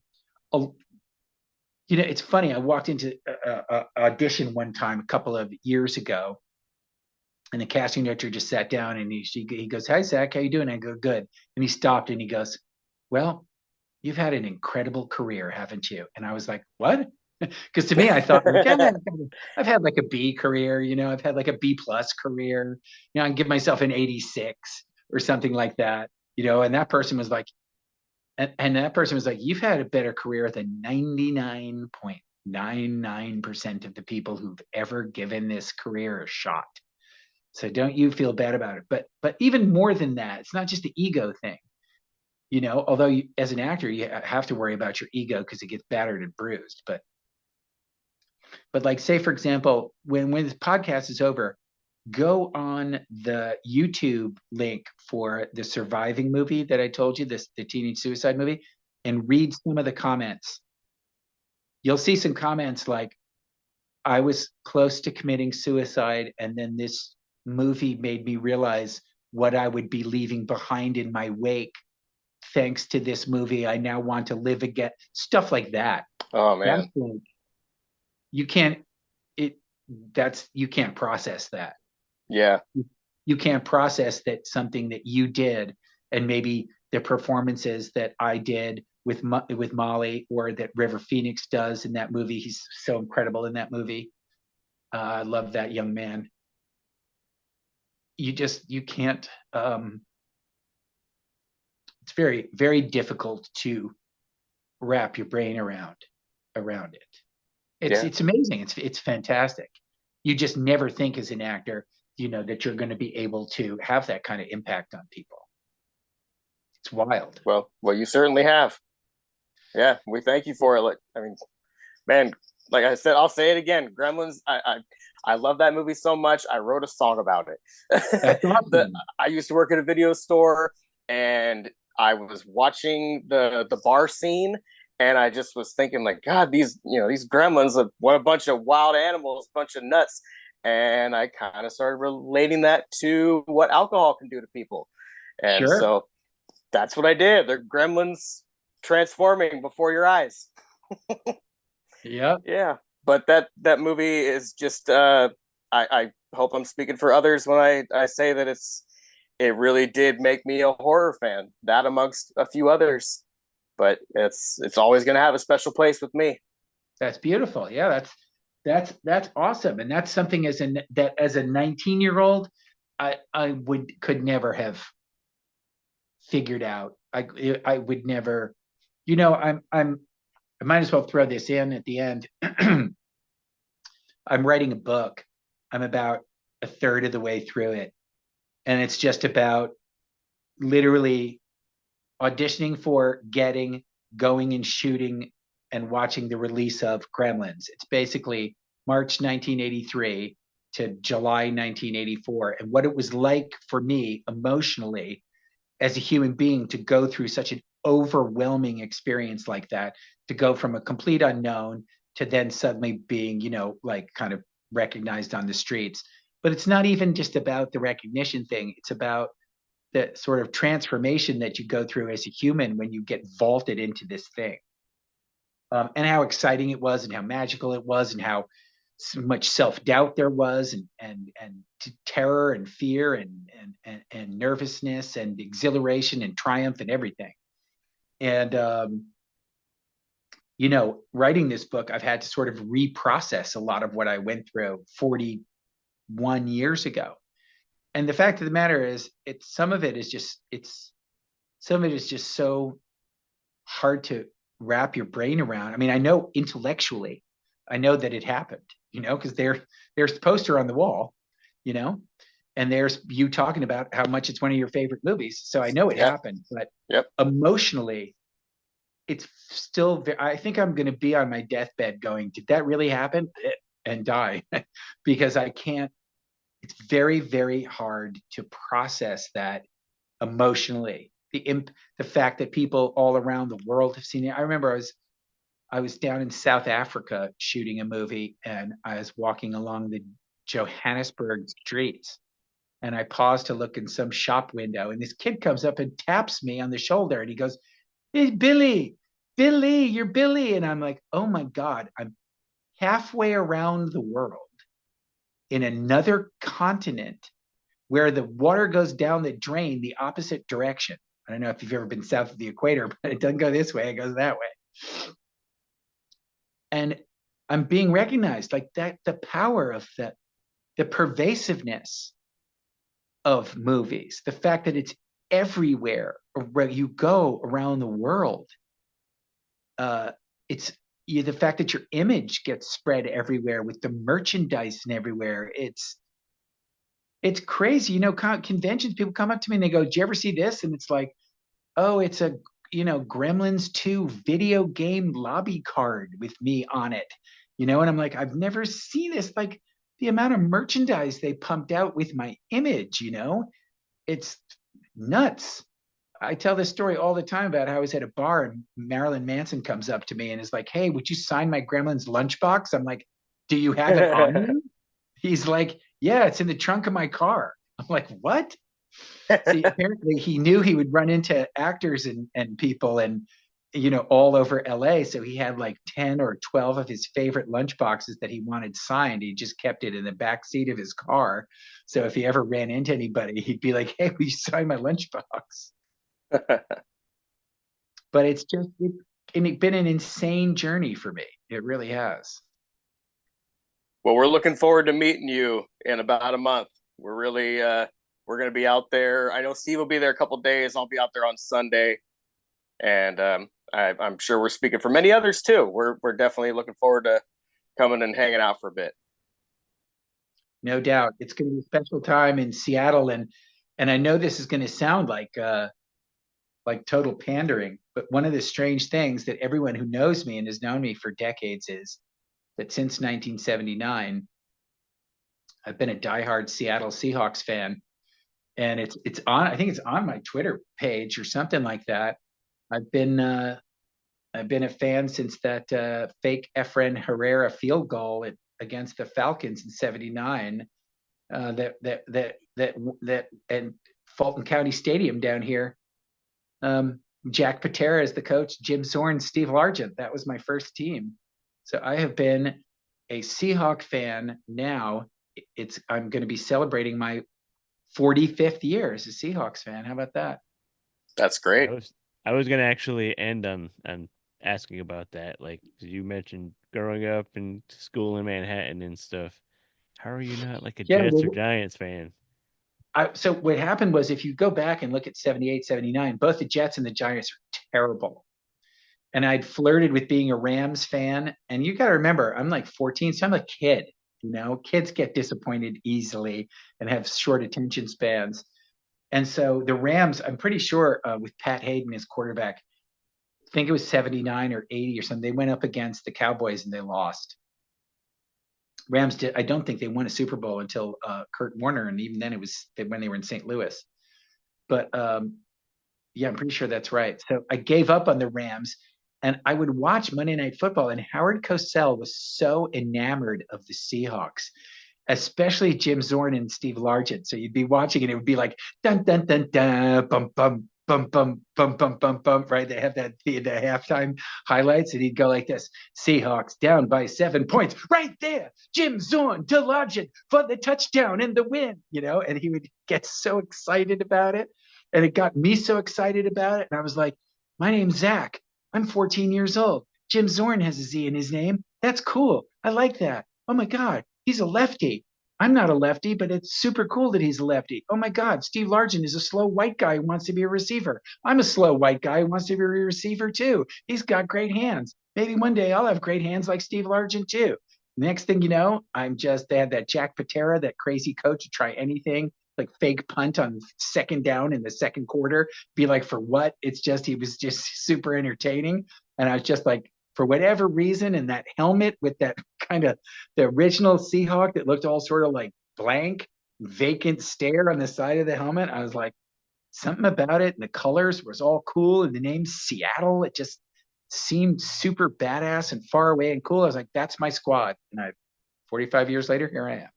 it's funny, I walked into a audition one time a couple of years ago, and the casting director just sat down and he goes, "Hi, Zach, how you doing?" I go, "Good." And he stopped and he goes, "Well, you've had an incredible career, haven't you?" And I was like, "What?" Because to me, I thought, I've had like a B career, I've had like a B plus career, I can give myself an 86 or something like that, and that person was like, "You've had a better career than 99.99% of the people who've ever given this career a shot. So don't you feel bad about it." But even more than that, it's not just the ego thing, although as an actor, you have to worry about your ego because it gets battered and bruised. But like, say, for example, when this podcast is over, go on the YouTube link for the Surviving movie that I told you, the teenage suicide movie, and read some of the comments. You'll see some comments like, "I was close to committing suicide, and then this movie made me realize what I would be leaving behind in my wake. Thanks to this movie, I now want to live again." Stuff like that. Oh man. You can't process that. Yeah. You can't process that something that you did, and maybe the performances that I did with Molly, or that River Phoenix does in that movie. He's so incredible in that movie. I love that young man. You can't, it's very, very difficult to wrap your brain around it. It's amazing. It's fantastic. You just never think as an actor, that you're going to be able to have that kind of impact on people. It's wild. Well, you certainly have. Yeah, we thank you for it. Like, I mean, man, like I said, I'll say it again. Gremlins, I love that movie so much. I wrote a song about it. That's awesome. I used to work at a video store, and I was watching the bar scene, and I just was thinking, like, God, these gremlins, what a bunch of wild animals, bunch of nuts. And I kind of started relating that to what alcohol can do to people. And so that's what I did. They're gremlins transforming before your eyes. Yep. Yeah, but that movie is just I hope I'm speaking for others when I say that it really did make me a horror fan. That amongst a few others, but it's always going to have a special place with me. That's beautiful. Yeah, that's awesome. And that's something as a 19-year-old, I could never have figured out. I would never, I might as well throw this in at the end. I'm writing a book. I'm about a third of the way through it. And it's just about literally auditioning for, going and shooting and watching the release of Gremlins. It's basically March 1983 to July 1984, and what it was like for me emotionally as a human being to go through such an overwhelming experience like that, to go from a complete unknown to then suddenly being, like kind of recognized on the streets. But it's not even just about the recognition thing. It's about the sort of transformation that you go through as a human when you get vaulted into this thing. And how exciting it was, and how magical it was, and how so much self-doubt there was, and terror and fear and nervousness and exhilaration and triumph and everything. And writing this book, I've had to sort of reprocess a lot of what I went through 41 years ago. And the fact of the matter is, some of it is just so hard to wrap your brain around. I mean, I know intellectually, I know that it happened, because there's the poster on the wall, and there's you talking about how much it's one of your favorite movies. So I know it happened, but emotionally, it's still, I think I'm going to be on my deathbed going, did that really happen? And die because I can't, it's very, very hard to process that emotionally. The fact that people all around the world have seen it. I remember I was down in South Africa shooting a movie, and I was walking along the Johannesburg streets, and I paused to look in some shop window, and this kid comes up and taps me on the shoulder, and he goes, "Hey, Billy, you're Billy." And I'm like, oh my God, I'm halfway around the world in another continent where the water goes down the drain the opposite direction. I don't know if you've ever been south of the equator, but it doesn't go this way, it goes that way. And I'm being recognized, like that, the power of the pervasiveness of movies, the fact that it's everywhere where you go around the world. It's the fact that your image gets spread everywhere with the merchandise and everywhere. It's crazy. Conventions, people come up to me and they go, "Did you ever see this?" And it's like, oh, it's a Gremlins 2 video game lobby card with me on it. And I'm like, I've never seen this. Like the amount of merchandise they pumped out with my image, it's nuts. I tell this story all the time about how I was at a bar and Marilyn Manson comes up to me and is like, "Hey, would you sign my Gremlins lunchbox?" I'm like, "Do you have it on you?" He's like, "Yeah, it's in the trunk of my car." I'm like, "What?" See, apparently he knew he would run into actors and people and all over LA. So he had like 10 or 12 of his favorite lunchboxes that he wanted signed. He just kept it in the back seat of his car. So if he ever ran into anybody, he'd be like, "Hey, will you sign my lunchbox?" But it's been an insane journey for me. It really has. Well, we're looking forward to meeting you in about a month. We're really we're going to be out there. I know Steve will be there a couple days. I'll be out there on Sunday, and I'm sure we're speaking for many others too. We're definitely looking forward to coming and hanging out for a bit. No doubt, it's going to be a special time in Seattle, and I know this is going to sound like total pandering, but one of the strange things that everyone who knows me and has known me for decades is that since 1979, I've been a diehard Seattle Seahawks fan. And it's on, I think it's on my Twitter page or something like that. I've been a fan since that fake Efren Herrera field goal against the Falcons in '79. That and Fulton County Stadium down here. Jack Patera is the coach, Jim Zorn, Steve Largent. That was my first team. So I have been a Seahawk fan now. I'm going to be celebrating my 45th year as a Seahawks fan. How about that? That's I great. was gonna actually end on asking about that. Like you mentioned growing up in school in Manhattan and stuff. How are you not like a Yeah, Jets or well, Giants fan? so what happened was if you go back and look at 78, 79, both the Jets and the Giants are terrible. And I'd flirted with being a Rams fan. And you got to remember, I'm like 14, so I'm a kid. Kids get disappointed easily and have short attention spans. And so the Rams, I'm pretty sure with Pat Hayden as quarterback, I think it was 79 or 80 or something. They went up against the Cowboys and they lost. Rams did. I don't think they won a Super Bowl until Kurt Warner, and even then it was when they were in St. Louis. But yeah, I'm pretty sure that's right. So I gave up on the Rams, and I would watch Monday Night Football, and Howard Cosell was so enamored of the Seahawks, especially Jim Zorn and Steve Largent. So you'd be watching, and it would be like dun dun dun dun bum bum bum bum bum bum bum bum. Right? They have the halftime highlights, and he'd go like this: Seahawks down by 7 points, right there. Jim Zorn to Largent for the touchdown and the win. And he would get so excited about it, and it got me so excited about it. And I was like, "My name's Zach. I'm 14 years old. Jim Zorn has a Z in his name. That's cool. I like that. Oh my God, he's a lefty. I'm not a lefty, but it's super cool that he's a lefty. Oh my God, Steve Largent is a slow white guy who wants to be a receiver. I'm a slow white guy who wants to be a receiver too. He's got great hands. Maybe one day I'll have great hands like Steve Largent too." Next thing you know, they had that Jack Patera, that crazy coach to try anything, like fake punt on second down in the second quarter, be like, for what? He was just super entertaining. And I was just like, for whatever reason, and that helmet with that kind of the original Seahawk that looked all sort of like blank, vacant stare on the side of the helmet, I was like, something about it. And the colors was all cool. And the name Seattle, it just seemed super badass and far away and cool. I was like, that's my squad. And 45 years later, here I am.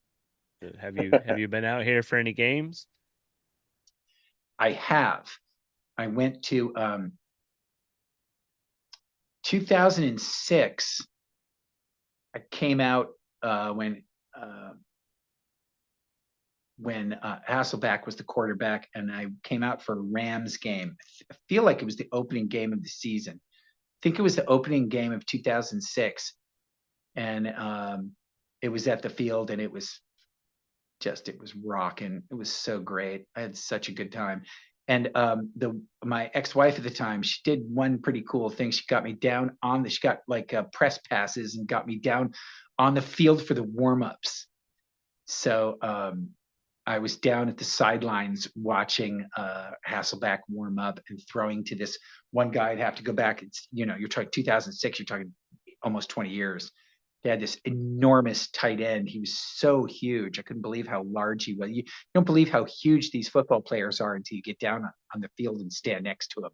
Have you been out here for any games? I have. I went to 2006. I came out when Hasselback was the quarterback, and I came out for a Rams game. I feel like it was the opening game of the season. I think it was the opening game of 2006, and it was at the field, and it was rocking. It was so great. I had such a good time. And my ex-wife at the time, she did one pretty cool thing. She got me down she got like press passes and got me down on the field for the warm-ups. So I was down at the sidelines watching Hasselback warm up and throwing to this one guy. I'd have to go back. You're talking 2006. You're talking almost 20 years. They had this enormous tight end. He was so huge. I couldn't believe how large he was. You don't believe how huge these football players are until you get down on the field and stand next to them.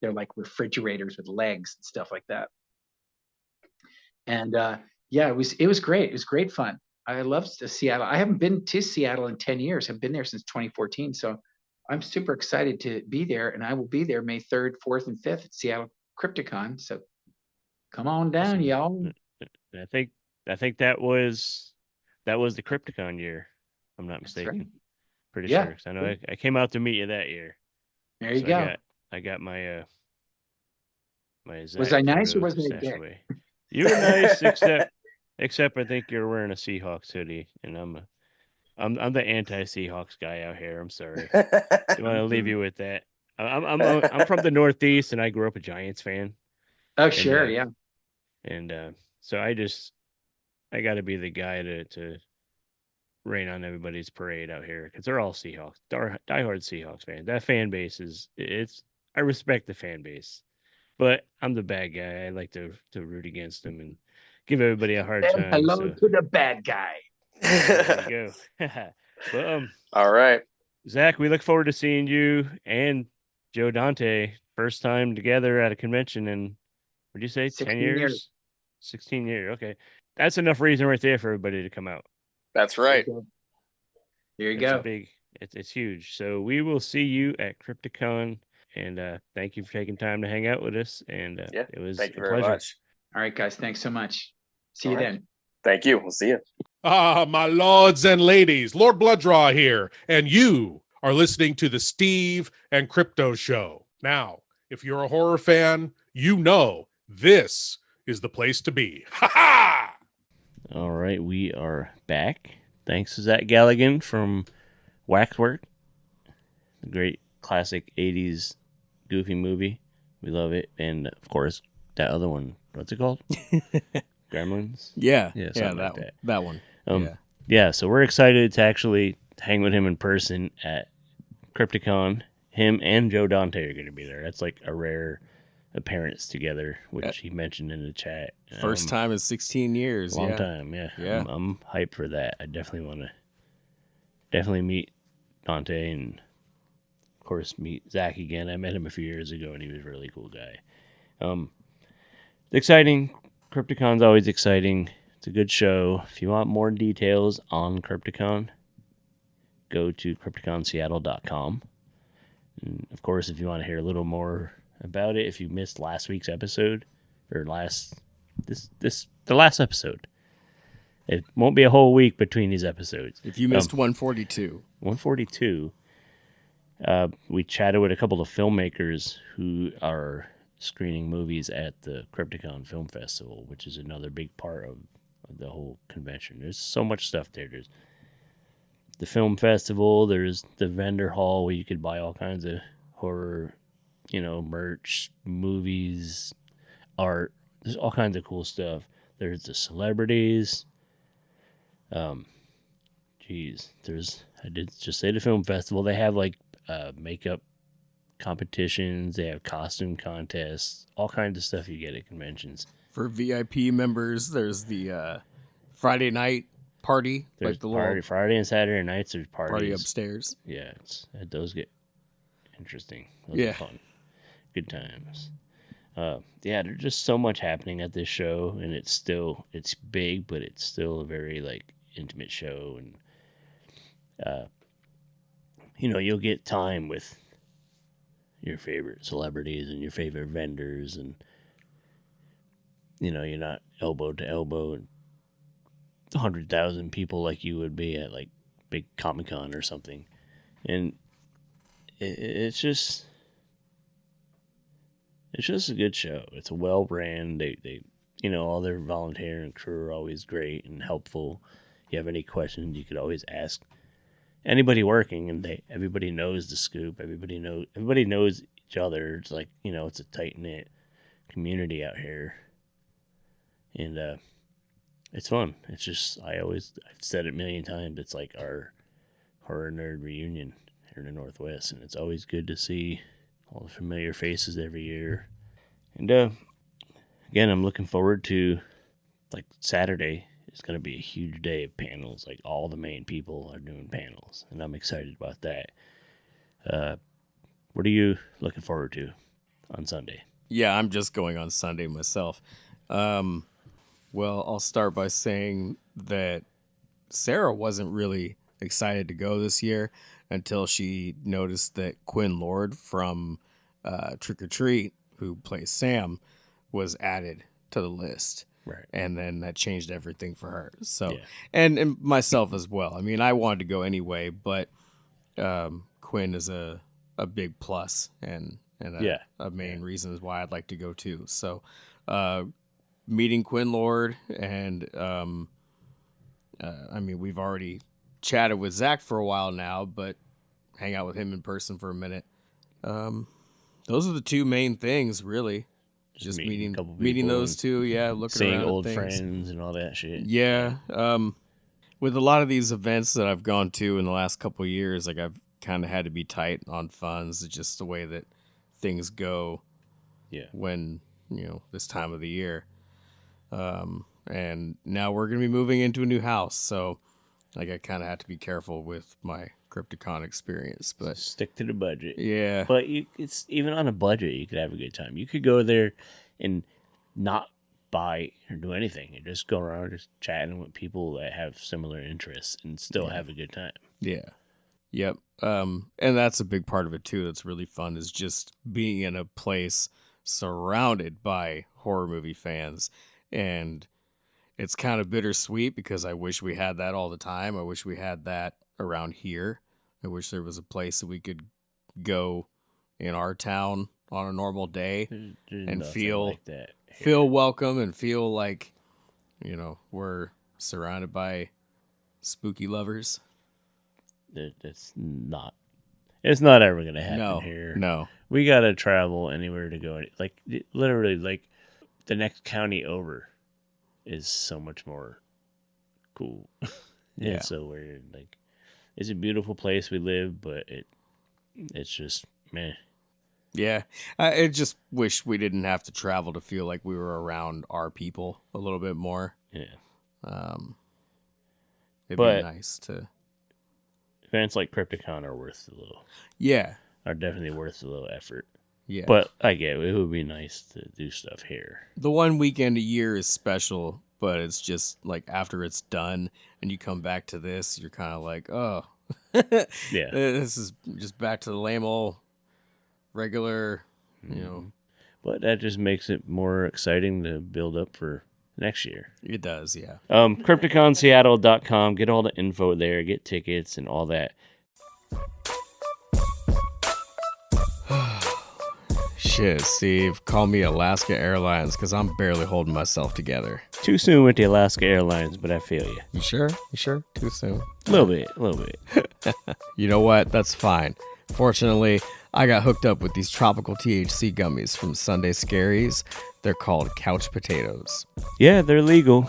They're like refrigerators with legs and stuff like that. And yeah, it was great. It was great fun. I love Seattle. I haven't been to Seattle in 10 years. I've been there since 2014. So I'm super excited to be there. And I will be there May 3rd, 4th, and 5th at Seattle Crypticon. So come on down, y'all. I think that was the Crypticon year. If I'm not mistaken. Right. Pretty Yeah. sure. 'Cause I know I came out to meet you that year. There you go. I got my my Zach Was I nice or photo was I a stashed dick? away. You were nice, except I think you're wearing a Seahawks hoodie, and I'm the anti-Seahawks guy out here. I'm sorry. I want to leave you with that. I'm from the Northeast, and I grew up a Giants fan. Oh, sure, yeah. And so I got to be the guy to rain on everybody's parade out here because they're all Seahawks, diehard Seahawks fans. That fan base I respect the fan base, but I'm the bad guy. I like to root against them and give everybody a hard time. Hello to the bad guy. There you go. But all right, Zach, we look forward to seeing you and Joe Dante first time together at a convention in, what'd you say, 10 years? 16 years. Okay. That's enough reason right there for everybody to come out. That's right. There you go. It's huge. So we will see you at Crypticon, and thank you for taking time to hang out with us. And yeah, it was thank you a very pleasure. much. All right, guys. Thanks so much. See you then. Thank you. We'll see you. My lords and ladies, Lord Blooddraw here, and you are listening to the Steve and Crypto Show. Now, if you're a horror fan, you know this is the place to be. Ha ha! All right, we are back. Thanks to Zach Galligan from Waxwork, the great classic 80s goofy movie. We love it. And, of course, that other one. What's it called? Gremlins? Yeah, something like that one. Yeah, so we're excited to actually hang with him in person at Crypticon. Him and Joe Dante are going to be there. That's like a rare appearance together, which he mentioned in the chat. First time in 16 years. Long time, yeah. I'm hyped for that. I definitely want to meet Dante and, of course, meet Zach again. I met him a few years ago, and he was a really cool guy. Exciting. Crypticon's always exciting. It's a good show. If you want more details on Crypticon, go to crypticonseattle.com. And of course, if you want to hear a little more about it, if you missed last week's episode or the last episode, it won't be a whole week between these episodes. If you missed 142, we chatted with a couple of filmmakers who are screening movies at the Crypticon Film Festival, which is another big part of the whole convention. There's so much stuff there. There's the film festival, there's the vendor hall where you could buy all kinds of horror, merch, movies, art. There's all kinds of cool stuff. There's the celebrities. I did just say the film festival. They have like makeup competitions. They have costume contests, all kinds of stuff you get at conventions. For VIP members, there's the Friday night party. There's Friday and Saturday nights. There's parties. Party upstairs. Yeah, those get interesting. Those are fun. Good times. There's just so much happening at this show, and it's big, but it's still a very like intimate show, and you'll get time with your favorite celebrities and your favorite vendors, and you're not elbow to elbow and 100,000 people like you would be at like big Comic-Con or something. And it's just a good show. It's a well ran. They all their volunteer and crew are always great and helpful. If you have any questions, you could always ask anybody working, and everybody knows the scoop. Everybody knows each other. It's like, it's a tight knit community out here. And it's fun. It's just I've said it a million times, it's like our horror nerd reunion here in the Northwest, and it's always good to see all the familiar faces every year. And again, I'm looking forward to like Saturday. It's going to be a huge day of panels. Like all the main people are doing panels, and I'm excited about that. What are you looking forward to on Sunday? Yeah, I'm just going on Sunday myself. Well, I'll start by saying that Sarah wasn't really excited to go this year until she noticed that Quinn Lord from Trick or Treat, who plays Sam, was added to the list. Right. And then that changed everything for her. So, and myself as well. I mean, I wanted to go anyway, but Quinn is a big plus and a main reason why I'd like to go too. So, meeting Quinn Lord and I mean, we've already chatted with Zach for a while now, but hang out with him in person for a minute. Those are the two main things, really. Just meeting those two, looking seeing around, old things. friends and all that shit. Yeah, with a lot of these events that I've gone to in the last couple of years, like I've kind of had to be tight on funds. It's just the way that things go. Yeah. When this time of the year, and now we're gonna be moving into a new house, so like I kind of have to be careful with my Crypticon experience, but stick to the budget. Yeah. But it's even on a budget, you could have a good time. You could go there and not buy or do anything and just go around just chatting with people that have similar interests and still have a good time. Yeah. Yep. And that's a big part of it too. That's really fun, is just being in a place surrounded by horror movie fans. And it's kind of bittersweet because I wish we had that all the time. I wish we had that around here. I wish there was a place that we could go in our town on a normal day There's and nothing feel like that here. feel welcome and feel like, we're surrounded by spooky lovers. It's not ever gonna happen here. No. We gotta travel anywhere to go. Like literally, like the next county over is so much more cool. Yeah. It's so weird. Like it's a beautiful place we live, but it's just meh. Yeah. I just wish we didn't have to travel to feel like we were around our people a little bit more. Yeah. It'd But- be nice to. Events like Crypticon are worth a little. Yeah. Are definitely worth a little effort. Yeah. But I get it. It would be nice to do stuff here. The one weekend a year is special, but it's just like after it's done and you come back to this, you're kind of like, oh, Yeah. this is just back to the lame old regular, But that just makes it more exciting to build up for next year. It does, yeah. CrypticonSeattle.com. Get all the info there. Get tickets and all that. Shit, Steve, call me Alaska Airlines because I'm barely holding myself together. Too soon with the Alaska Airlines, but I feel you. You sure? You sure? Too soon. A little bit. You know what? That's fine. Fortunately, I got hooked up with these tropical THC gummies from Sunday Scaries. They're called couch potatoes. Yeah, they're legal.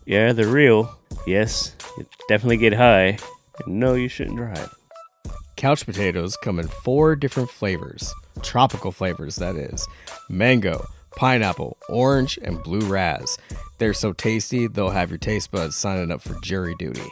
Yeah, they're real. Yes, you definitely get high. And no, you shouldn't drive. Couch potatoes come in 4 different flavors. Tropical flavors, that is. Mango, pineapple, orange, and blue raz. They're so tasty, they'll have your taste buds signing up for jury duty.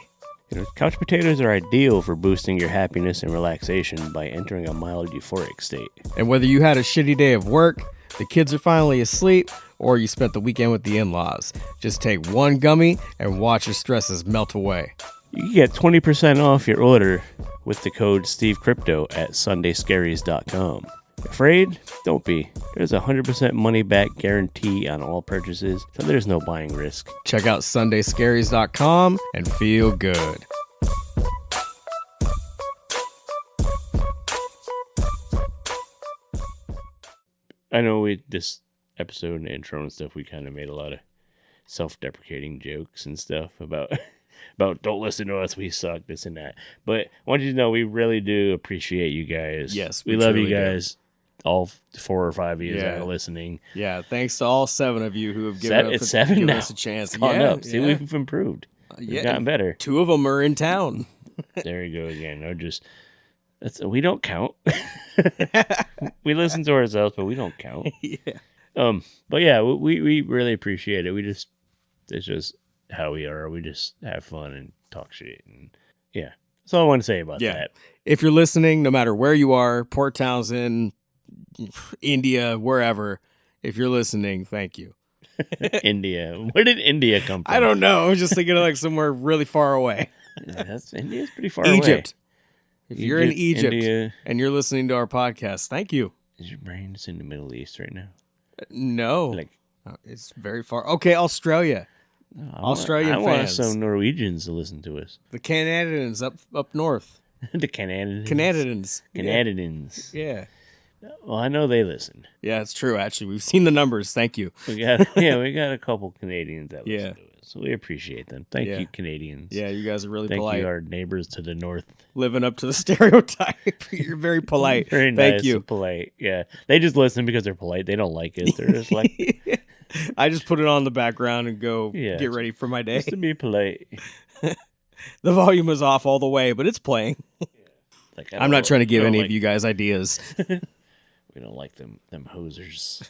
Couch potatoes are ideal for boosting your happiness and relaxation by entering a mild euphoric state. And whether you had a shitty day of work, the kids are finally asleep, or you spent the weekend with the in-laws, just take one gummy and watch your stresses melt away. You can get 20% off your order with the code SteveCrypto at SundayScaries.com. Afraid? Don't be. There's a 100% money back guarantee on all purchases, so there's no buying risk. Check out SundayScaries.com and feel good. I know this episode and intro and stuff, we kind of made a lot of self-deprecating jokes and stuff about don't listen to us, we suck, this and that. But I want you to know we really do appreciate you guys. Yes, we we love you truly do. guys. All 4 or 5 of you that Yeah. are listening. Yeah, thanks to all 7 of you who have given, It's 7 given now. us a chance. It's gone Yeah, up. See, yeah. we've improved. We've gotten better. 2 of them are in town. There you go again. We don't count. We listen to ourselves, but we don't count. Yeah. But yeah, we really appreciate it. It's just how we are. We just have fun and talk shit, and yeah, that's all I want to say about Yeah. that. If you're listening, no matter where you are, Port Townsend, India, wherever, if you're listening, thank you. India. Where did India come from? I don't know. I was just thinking of like somewhere really far away. India's pretty far away. Egypt. If you're in Egypt India. and you're listening to our podcast, thank you. Is your brain just in the Middle East right now? No, Like, it's very far. Okay, Australia. Australian I want fans. some Norwegians to listen to us. The Canadians up north. The Canadians. Canadians. Canadians. Yeah. Well, I know they listen. Yeah, it's true. Actually, we've seen the numbers. Thank you. We got a couple Canadians that listen Yeah. to us. So we appreciate them. Thank Yeah. you, Canadians. Yeah, you guys are really Thank polite. you, our neighbors to the north. Living up to the stereotype. You're very polite. Very Thank nice you. and polite. Yeah. They just listen because they're polite. They don't like us. They're just like, I just put it on the background and go Yeah. get ready for my day. just to be polite. The volume is off all the way, but it's playing. Like, I I'm don't- not trying to give we don't any like- of you guys ideas. We don't like them hosers.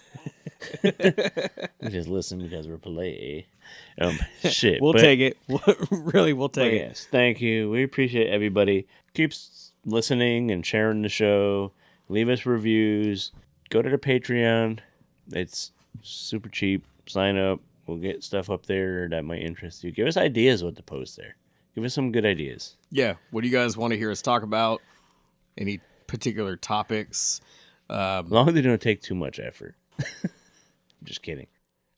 We just listen because we're polite. Shit. We'll but- take it. Really, we'll but take it. yes, thank you. We appreciate everybody. Keep listening and sharing the show. Leave us reviews. Go to the Patreon. It's super cheap. Sign up. We'll get stuff up there that might interest you. Give us ideas what to post there. Give us some good ideas. Yeah. What do you guys want to hear us talk about? Any particular topics? As long as they don't take too much effort. I'm just kidding.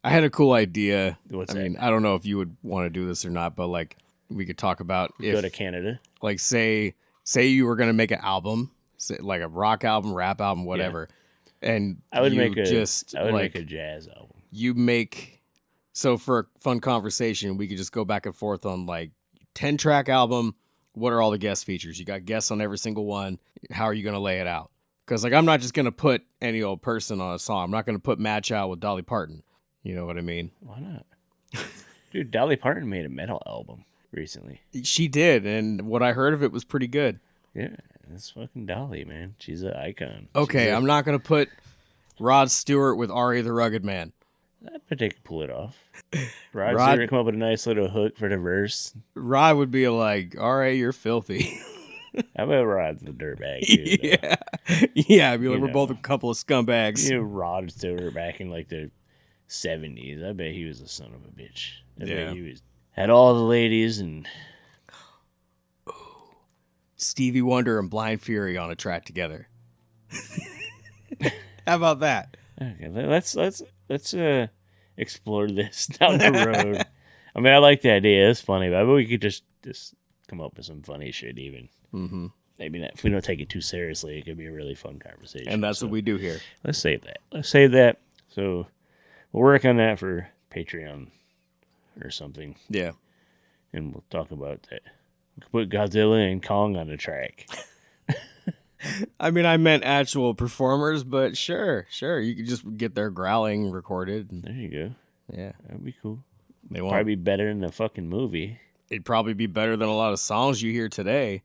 I had a cool idea. What's I that? mean, I don't know if you would want to do this or not, but like we could talk about Go to Canada. like say you were gonna make an album, say, like a rock album, rap album, whatever, and I would you make a just I would like make a jazz album. you make so for a fun conversation, we could just go back and forth on like 10-track album. What are all the guest features? You got guests on every single one. How are you gonna lay it out? Because like I'm not just gonna put any old person on a song. I'm not gonna put Match Out with Dolly Parton. You know what I mean? Why not? Dude, Dolly Parton made a metal album recently. She did, and what I heard of it was pretty good. Yeah, that's fucking Dolly, man. She's an icon. Okay, I'm not gonna put Rod Stewart with Ari the Rugged Man. I bet they could pull it off. Rod Rod- Stewart come up with a nice little hook for the verse. Rod would be like, "All right, you're filthy." I bet Rod's the dirtbag, dude. Yeah, yeah. I'd be like, You we're know. both a couple of scumbags. You know, Rod Stewart back in like the 70s. I bet he was a son of a bitch. I Yeah. bet he had all the ladies and Stevie Wonder and Blind Fury on a track together. How about that? okay, let's explore this down the road. I mean, I like the idea. It's funny, but I bet we could just come up with some funny shit even. Mm-hmm. Maybe not, if we don't take it too seriously, it could be a really fun conversation. And that's So what we do here. let's save that. So we'll work on that for Patreon or something, Yeah. and we'll talk about that. We could put Godzilla and Kong on the track. I mean, I meant actual performers, but sure. You could just get their growling recorded. And, There you go. yeah. That'd be cool. They won't. Probably be better than the fucking movie. It'd probably be better than a lot of songs you hear today.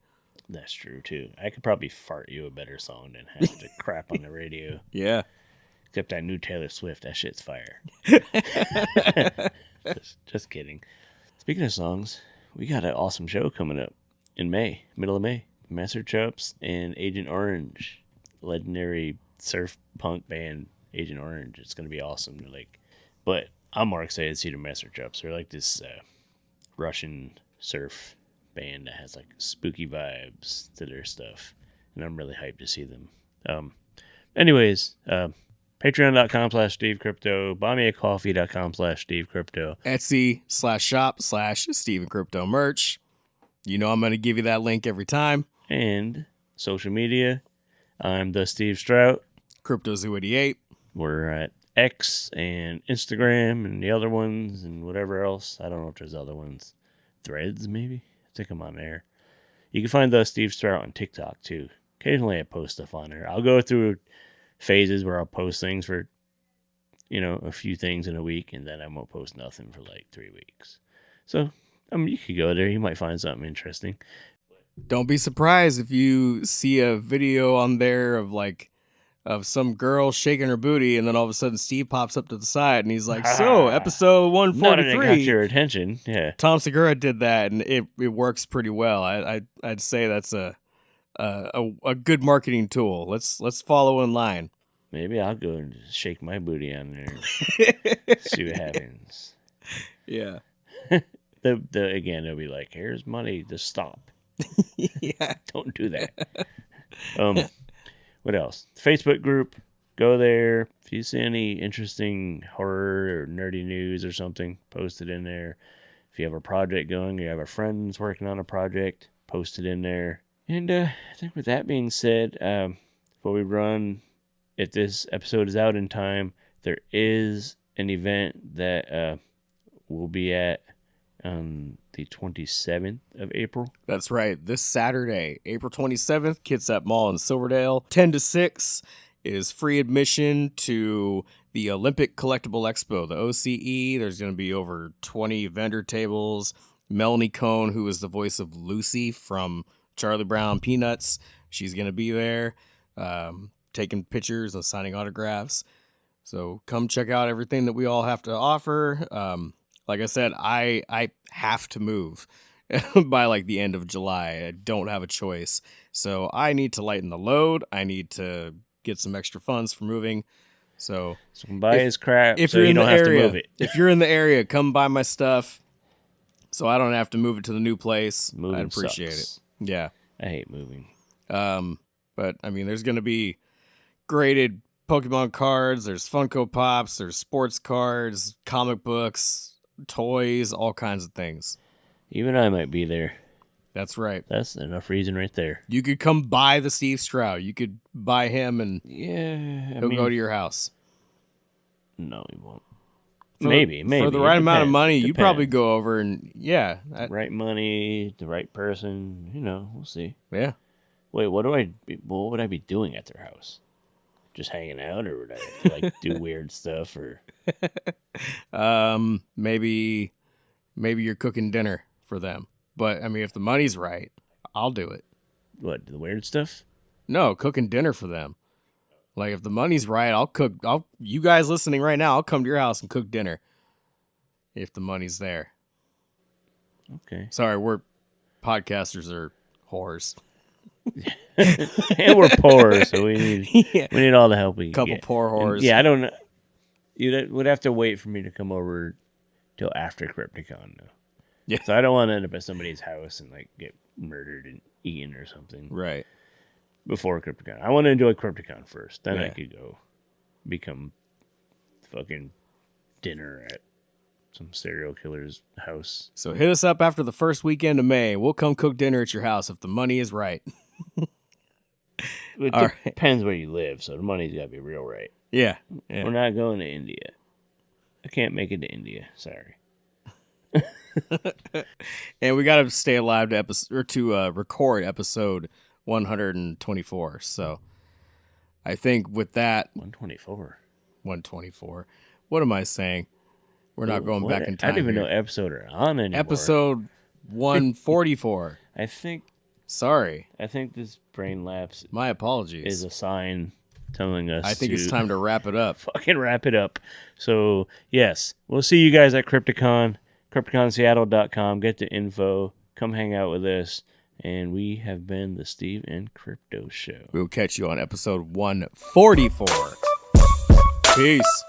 That's true too. I could probably fart you a better song than have to crap on the radio. Yeah. Except that new Taylor Swift, that shit's fire. just kidding. Speaking of songs, we got an awesome show coming up in May, middle of May. Master Chops and Agent Orange, legendary surf punk band Agent Orange. It's gonna be awesome. But I'm more excited to see the Master Chops. They're like this Russian surf band that has like spooky vibes to their stuff, and I'm really hyped to see them. Anyways, patreon.com/SteveCrypto, buymeacoffee.com/SteveCrypto, Etsy/shop/Steven Crypto merch. You know I'm going to give you that link every time. and social media. I'm the Steve Strout. CryptoZoo88. We're at X and Instagram and the other ones and whatever else. I don't know if there's other ones. Threads, maybe? I think I'm on there. You can find the Steve Strout on TikTok, too. Occasionally I post stuff on there. I'll go through phases where I'll post things for, a few things in a week, and then I won't post nothing for like 3 weeks. So, you could go there. You might find something interesting. Don't be surprised if you see a video on there of some girl shaking her booty, and then all of a sudden Steve pops up to the side and he's like, "So, episode Now that it 143." got your attention, yeah. Tom Segura did that, and it works pretty well. I'd say that's a good marketing tool. Let's follow in line. Maybe I'll go and just shake my booty on there and see what happens. Yeah. Again, they'll be like, "Here's money to stop." Yeah. Don't do that. What else? Facebook group. Go there. If you see any interesting horror or nerdy news or something, post it in there. If you have a project going, you have a friend's working on a project, post it in there. And I think with that being said, before we run, if this episode is out in time, there is an event that we'll be at on the 27th of April. That's right. This Saturday, April 27th, Kitsap Mall in Silverdale, 10 to 6 is free admission to the Olympic Collectible Expo, the OCE. There's going to be over 20 vendor tables. Melanie Cohn, who is the voice of Lucy from Charlie Brown Peanuts, she's going to be there taking pictures and signing autographs. So come check out everything that we all have to offer. Like I said, I have to move by like the end of July. I don't have a choice. So I need to lighten the load. I need to get some extra funds for moving. So buy his crap if so you're you in don't the have area, to move it. if you're in the area, come buy my stuff so I don't have to move it to the new place. Moving I'd appreciate sucks. it. Yeah. I hate moving. But I mean, there's going to be graded Pokemon cards, there's Funko Pops, there's sports cards, comic books, toys, all kinds of things. Even I might be there. That's right. That's enough reason right there. You could come buy the Steve Stroud. You could buy him and Yeah, he'll go to your house. No, he won't. For- Maybe. For the It right amount of depends. money, you probably Depends. go over and, yeah. Right money, the right person. We'll see. Yeah. Wait, what would I be doing at their house? Just hanging out, or would I have to, do weird stuff? Or Maybe you're cooking dinner for them. But, I mean, if the money's right, I'll do it. what, the weird stuff? No, cooking dinner for them. Like, if the money's right, you guys listening right now, I'll come to your house and cook dinner. If the money's there. Okay. Sorry, we're podcasters are whores. And we're poor, so we need all the help we can Couple get. poor whores. And, I don't know. You would have to wait for me to come over till after Crypticon, though. Yeah. So I don't want to end up at somebody's house and get murdered and eaten or something Right. before Crypticon. I want to enjoy Crypticon first. Then I Yeah. could go become fucking dinner at some serial killer's house. So hit us up after the first weekend of May. We'll come cook dinner at your house if the money is right. It All right. depends where you live, so the money's got to be real right. Yeah. We're not going to India. I can't make it to India. Sorry. And we got to stay alive to record episode 124. So I think with that 124. 124. What am I saying? We're not going back in time. I don't even here. know episode we're on anymore. Episode 144. I think Sorry. this brain lapse My apologies. is a sign telling us I think it's to time to wrap it up. fucking wrap it up. So, yes, we'll see you guys at Crypticon, CrypticonSeattle.com. Get the info. Come hang out with us. And we have been the Steve and Crypto Show. We'll catch you on episode 144. Peace.